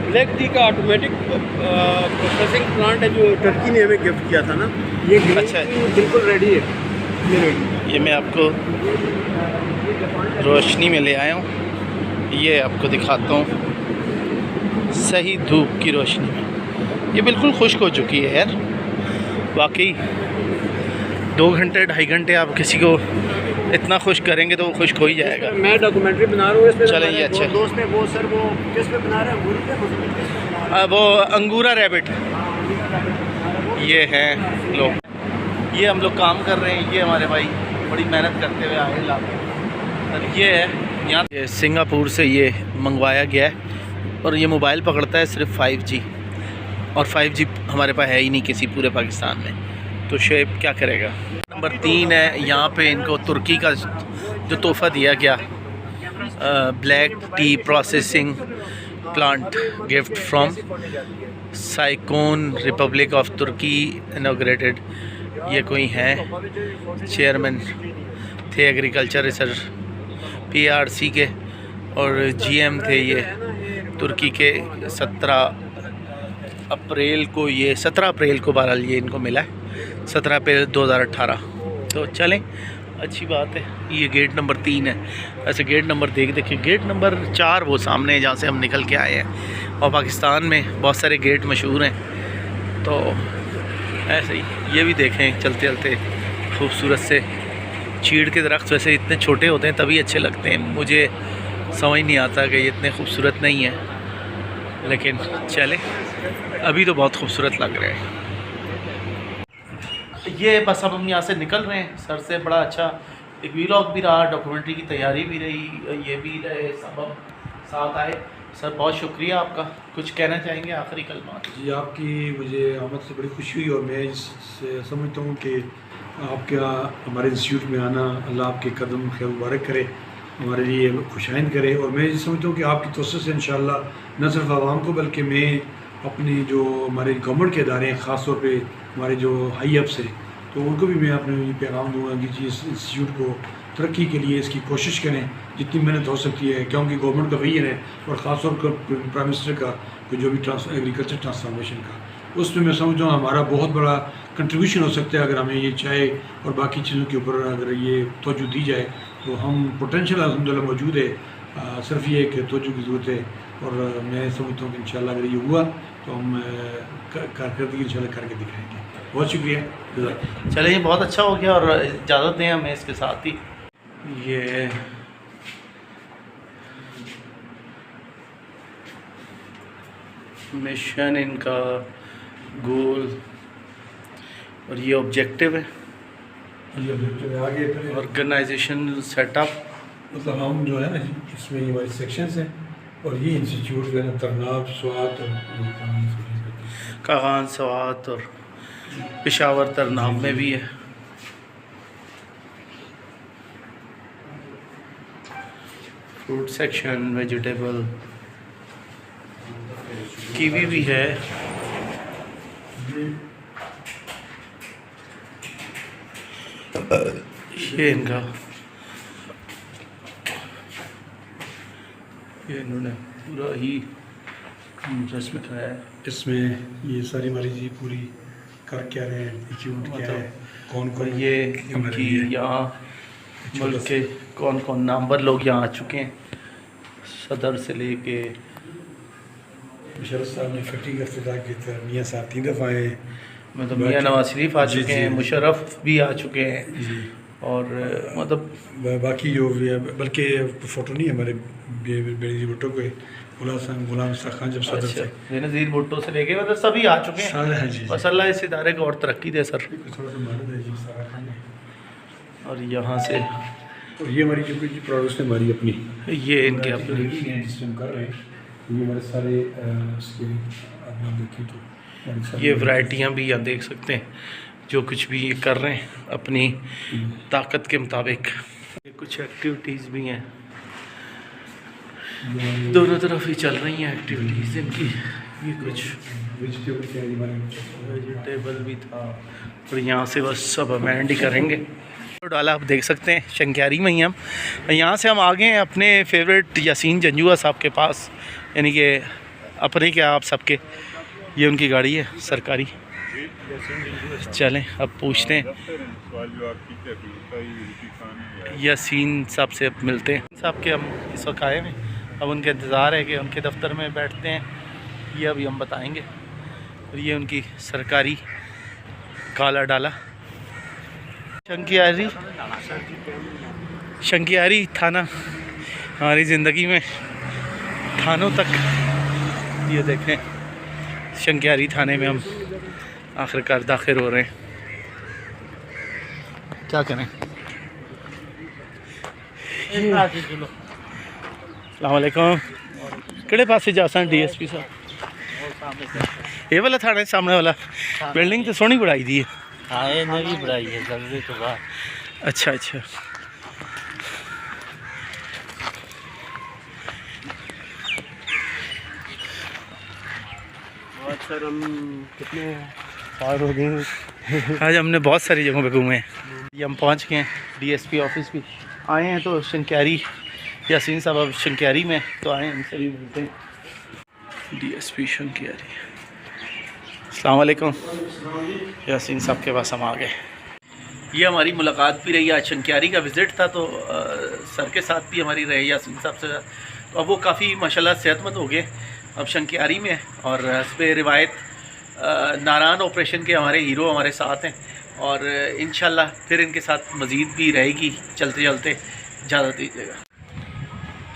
ब्लैक टी का ऑटोमेटिक प्रोसेसिंग प्लांट है जो टर्की ने हमें गिफ्ट किया था ना। ये अच्छा बिल्कुल रेडी है। ये रेडी। ये मैं आपको रोशनी में ले आया हूँ। ये आपको दिखाता हूँ सही धूप की रोशनी में। ये बिल्कुल खुश्क हो चुकी है यार वाकई। 2 घंटे 2.5 घंटे आप किसी को इतना खुश करेंगे तो वो खुश्क हो ही जाएगा। मैं डॉक्यूमेंट्री बना रहा हूँ इसमें। चलें ये अच्छा दोस्त ने वो सर वो किस पे बना रहे हैं? वो अंगूरा रैबिट। ये हैं लोग, ये हम लोग काम कर रहे हैं। ये हमारे भाई बड़ी मेहनत करते हुए आए ला। और ये है यहाँ ये सिंगापुर से ये मंगवाया गया है और ये मोबाइल पकड़ता है सिर्फ 5G और 5G हमारे पास है ही नहीं किसी पूरे पाकिस्तान में। तो शोएब क्या करेगा? नंबर 3 है। यहाँ पे इनको तुर्की का जो तोहफ़ा दिया गया black tea processing plant gift from साइकोन रिपब्लिक ऑफ तुर्की इनॉग्रेटेड। ये कोई हैं चेयरमैन थे एग्रीकल्चर रिसर्च PRC के और GM थे ये तुर्की के। 17 अप्रैल को बहरहाल ये इनको मिला है 17 अप्रैल 2018। तो चलें अच्छी बात है। ये गेट नंबर 3 है। ऐसे गेट नंबर देखिए गेट नंबर 4 वो सामने है जहाँ से हम निकल के आए हैं। और पाकिस्तान में बहुत सारे गेट मशहूर हैं। तो ऐसे ही ये भी देखें चलते चलते खूबसूरत से चीड़ के दरख्त। वैसे इतने छोटे होते हैं तभी अच्छे लगते हैं। मुझे समझ नहीं आता कि ये इतने खूबसूरत नहीं है, लेकिन चले अभी तो बहुत खूबसूरत लग रहे हैं। ये बस अब हम यहाँ से निकल रहे हैं। सर से बड़ा अच्छा एक व्लॉग भी रहा, डॉक्यूमेंट्री की तैयारी भी रही, ये भी रहे, सब हम साथ आए। सर बहुत शुक्रिया आपका। कुछ कहना चाहेंगे आखिरी कलमात? जी आपकी मुझे आमद से बड़ी खुशी हुई और मैं इससे समझता हूँ कि आपका हमारे इंस्टीट्यूट में आना अल्लाह आपके कदम खैर मुबारक करे, हमारे लिए खुशाइंद करे। और मैं ये समझता हूँ कि आपकी तवज्जो से इंशाअल्लाह न सिर्फ आवाम को बल्कि मैं अपनी जो हमारे गवर्नमेंट के इदारे हैं ख़ास तौर पे हमारे जो हाई अप्स हैं तो उनको भी मैं अपने ये पैगाम दूँगा कि जी इस इंस्टीट्यूट को तरक्की के लिए इसकी कोशिश करें जितनी मेहनत हो सकती है, क्योंकि गवर्नमेंट का विजन है और ख़ास तौर पर प्राइम मिनिस्टर का जो भी एग्रीकल्चर ट्रांसफॉर्मेशन का, उसमें मैं समझता हूँ हमारा बहुत बड़ा कंट्रीब्यूशन हो सकता है। अगर हमें ये चाय और बाकी चीज़ों के ऊपर अगर ये तवज्जो दी जाए तो हम पोटेंशियल अल्हम्दुलिल्लाह मौजूद है। सिर्फ ये एक तवज्जो की ज़रूरत है और मैं समझता हूँ कि इंशाल्लाह अगर ये हुआ तो हम कारकर्दगी इंशाल्लाह करके दिखाएंगे। बहुत शुक्रिया। चले ये बहुत अच्छा हो गया और इजाज़त दें हमें इसके साथ ही। ये मिशन इनका गोल और ये ऑब्जेक्टिव है। आगे ऑर्गेनाइजेशन सेटअप मतलब हम जो है ना इसमें ये हमारे सेक्शंस हैं और ये इंस्टीट्यूट जो है ना तरनाब स्वात और कागान सवात और पेशावर तरनाब में भी है। फ्रूट सेक्शन, वेजिटेबल, कीवी भी है। ये इनका ये इन्होंने पूरा ही रस्म कराया है। इसमें ये सारी हमारी जी पूरी कर क्या रहे हैं इंस्टीट्यूट क्या है कौन कौन ये इनकी यहाँ मुल्क के कौन कौन नामवर लोग यहाँ आ चुके हैं, सदर से लेके मुशर्रफ साहब ने फैक्ट्री का इफ्तिताह किया था, मियाँ साहब 3 दफ़ा आए, मतलब मियाँ नवाज शरीफ आ चुके हैं, मुशर्रफ भी आ चुके हैं, और मतलब बाकी जो भी है, बल्कि फ़ोटो नहीं है हमारे बेनज़ीर भुट्टो के, गुलाम इस्ताक खान जब सदर थे, बेनज़ीर भुट्टो से लेके मतलब सभी आ चुके हैं। सारे हैं जी। बस अल्लाह इस इदारे को और तरक्की दे सर। थोड़ा सा मालूम है जी सारा खान है। और यहाँ से और ये हमारी जो प्रोडक्ट्स है हमारी अपनी, ये इनके अपने हैं जिससे हम कर रहे हैं, ये हमारे सारे उसके आप देखें तो हमारे सारे ये वैरायटियाँ भी यहाँ देख सकते हैं, जो कुछ भी ये कर रहे हैं अपनी ताकत के मुताबिक। ये कुछ एक्टिविटीज़ भी हैं, दोनों तरफ ही चल रही हैं एक्टिविटीज़ इनकी। ये कुछ वेजिटेबल भी था और यहाँ से बस सब अमेंड ही करेंगे। तो डाला आप देख सकते हैं शंक्यारी में ही हम, यहाँ से हम आ गए हैं अपने फेवरेट यासीन जंजुआ साहब के पास, यानी कि अपने क्या आप सबके, ये उनकी गाड़ी है सरकारी। चलें अब पूछते हैं यासीन साहब से, अब मिलते हैं साहब के। हम इस वक्त आए हैं, अब उनका इंतज़ार है कि उनके दफ्तर में बैठते हैं, ये अभी हम बताएंगे। और ये उनकी सरकारी काला डाला शंकियारी थाना, हमारी ज़िंदगी में थानों तक, ये देखें शंकियारी थाने में हम आखिरकार दाखिल हो रहे हैं। क्या करें। अस्सलाम वालेकुम। किहड़े पासे जा सन DSP साहब? ये वाला थाने सामने वाला बिल्डिंग तो सोहनी बनाई दी है। हाँ ये नवी बनाई है जल्दी तो बाहर। अच्छा अच्छा। सर हम कितने पार हो गए? आज हमने बहुत सारी जगहों पे घूमे हैं। ये हम पहुंच गए हैं DSP ऑफिस भी आए हैं, तो शंक्यारी यासीन साहब अब शंक्यारी में तो आए हैं, उनसे भी मिलते हैं। DSP शंक्यारी, अस्सलाम वालेकुम। यासीन साहब के पास हम आ गए। ये हमारी मुलाकात भी रही, आज शंक्यारी का विज़िट था तो सर के साथ भी हमारी रही यासीन साहब से। तो अब वो काफ़ी माशाल्लाह सेहतमंद हो गए, अब शंक्यारी में। और हस्बे रिवायत नारायण ऑपरेशन के हमारे हीरो हमारे साथ हैं, और इंशाल्लाह फिर इनके साथ मज़ीद भी रहेगी चलते चलते। इजाज़त दीजिएगा।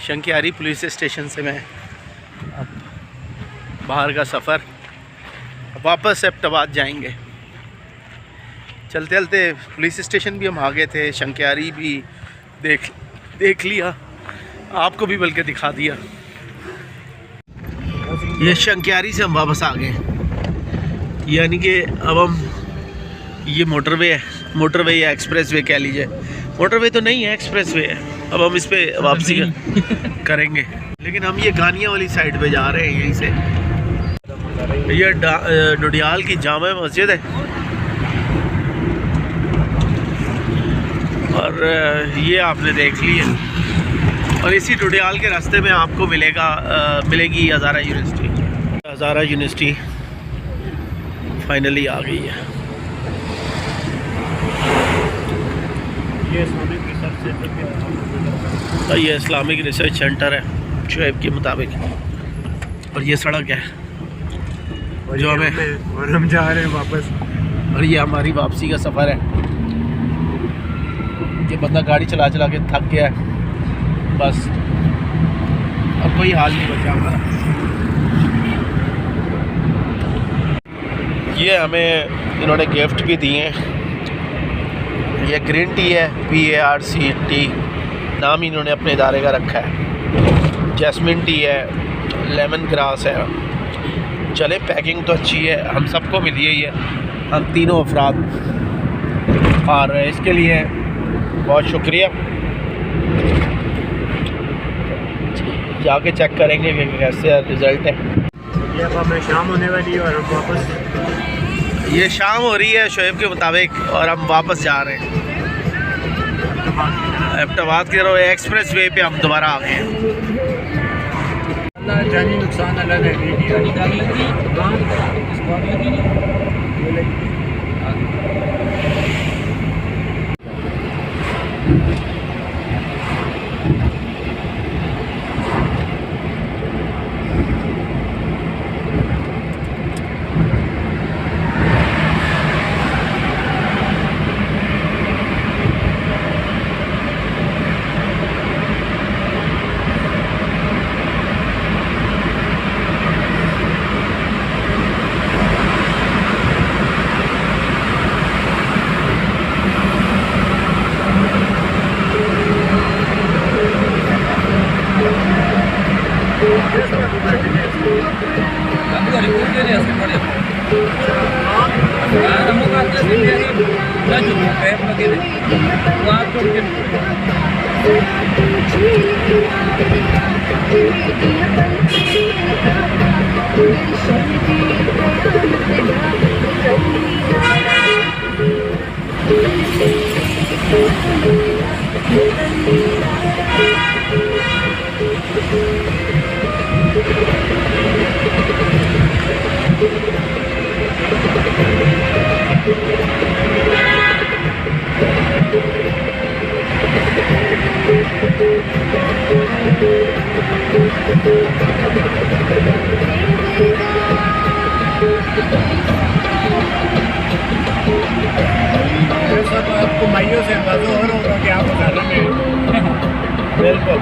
शंक्यारी पुलिस स्टेशन से मैं अब बाहर का सफ़र, वापस एबटाबाद जाएंगे। चलते चलते पुलिस स्टेशन भी हम आ गए थे, शंक्यारी भी देख लिया, आपको भी बल्कि दिखा दिया। ये शंक्यारी से हम वापस आ गए, यानी कि अब हम, ये मोटरवे है, मोटरवे या एक्सप्रेस वे कह लीजिए। मोटरवे तो नहीं है, एक्सप्रेस वे है। अब हम इस पर वापसी करेंगे, लेकिन हम ये गानिया वाली साइड पे जा रहे हैं यहीं से। ये डोडियाल की जामा मस्जिद है, और ये आपने देख ली है। और इसी डोडियाल के रास्ते में आपको मिलेगी हज़ारा यूनिवर्सिटी। हज़ारा यूनिवर्सिटी फाइनली आ गई है। ये इस्लामिक रिसर्च सेंटर है शुएब के मुताबिक, और ये सड़क है जो हमें, और हम जा रहे हैं वापस। और ये हमारी वापसी का सफ़र है। ये बंदा गाड़ी चला चला के थक गया है, बस अब कोई हाल नहीं बचा हमारा। ये हमें इन्होंने गिफ्ट भी दिए हैं। ये ग्रीन टी है, PARCT नाम ही इन्होंने अपने इदारे का रखा है। जैस्मिन टी है, लेमन ग्रास है। चले, पैकिंग तो अच्छी है, हम सबको मिली है ये, हम तीनों अफराद, और इसके लिए बहुत शुक्रिया। जाके चेक करेंगे कि कैसे रिज़ल्ट है। ये अब हमें शाम होने वाली है और हम वापस, ये शाम हो रही है शुएब के मुताबिक, और हम वापस जा रहे हैं एबटाबाद के एक्सप्रेस वे पे। हम दोबारा आ गए हैं। जानी नुकसान अल्लाह ने नहीं दिया। ऐसा तो आपको माइयों से अंदाजा हो रहा होगा कि आप उदाहरण में बिल्कुल।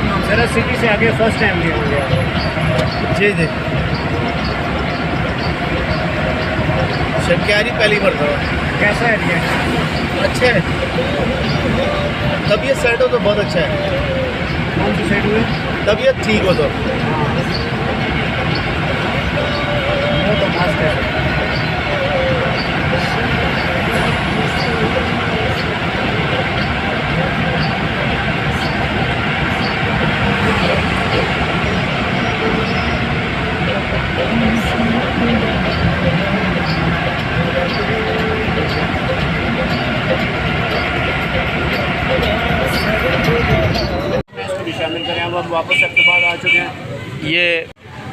मानसरा सिटी से आगे फर्स्ट टाइम लिए होंगे आप? जी जी, शंक्यारी पहली मरतबा। कैसा एरिया है? अच्छा है, तबीयत सेट हो तो बहुत अच्छा है। कौन सी साइड में? तबीयत ठीक हो तो वो तो मस्त है। इसको भी शामिल करें। अब हम वापस इफ्ताबाद आ चुके हैं।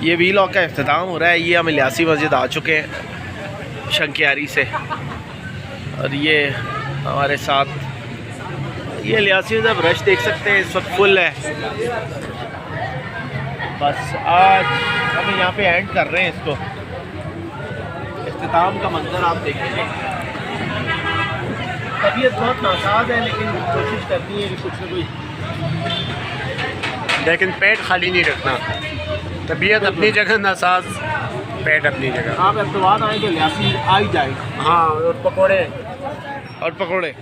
ये वीलॉग का इख्तिताम हो रहा है। ये हम इलियासी मस्जिद आ चुके हैं शंक्यारी से, और ये हमारे साथ ये इलियासी में रश देख सकते हैं, इस वक्त फुल है। बस आज हम यहाँ पे एंड कर रहे हैं इसको। इख्तिताम का मंजर आप देखेंगे। तबीयत बहुत नासाज है, लेकिन कोशिश करनी है कि कुछ न कुछ, लेकिन पेट खाली नहीं रखना। तबीयत अपनी जगह, नासाज पेट अपनी जगह। आप इफ्ताबाद आएँ तो इलियासी आ ही जाएगा। हाँ, और पकौड़े और पकौड़े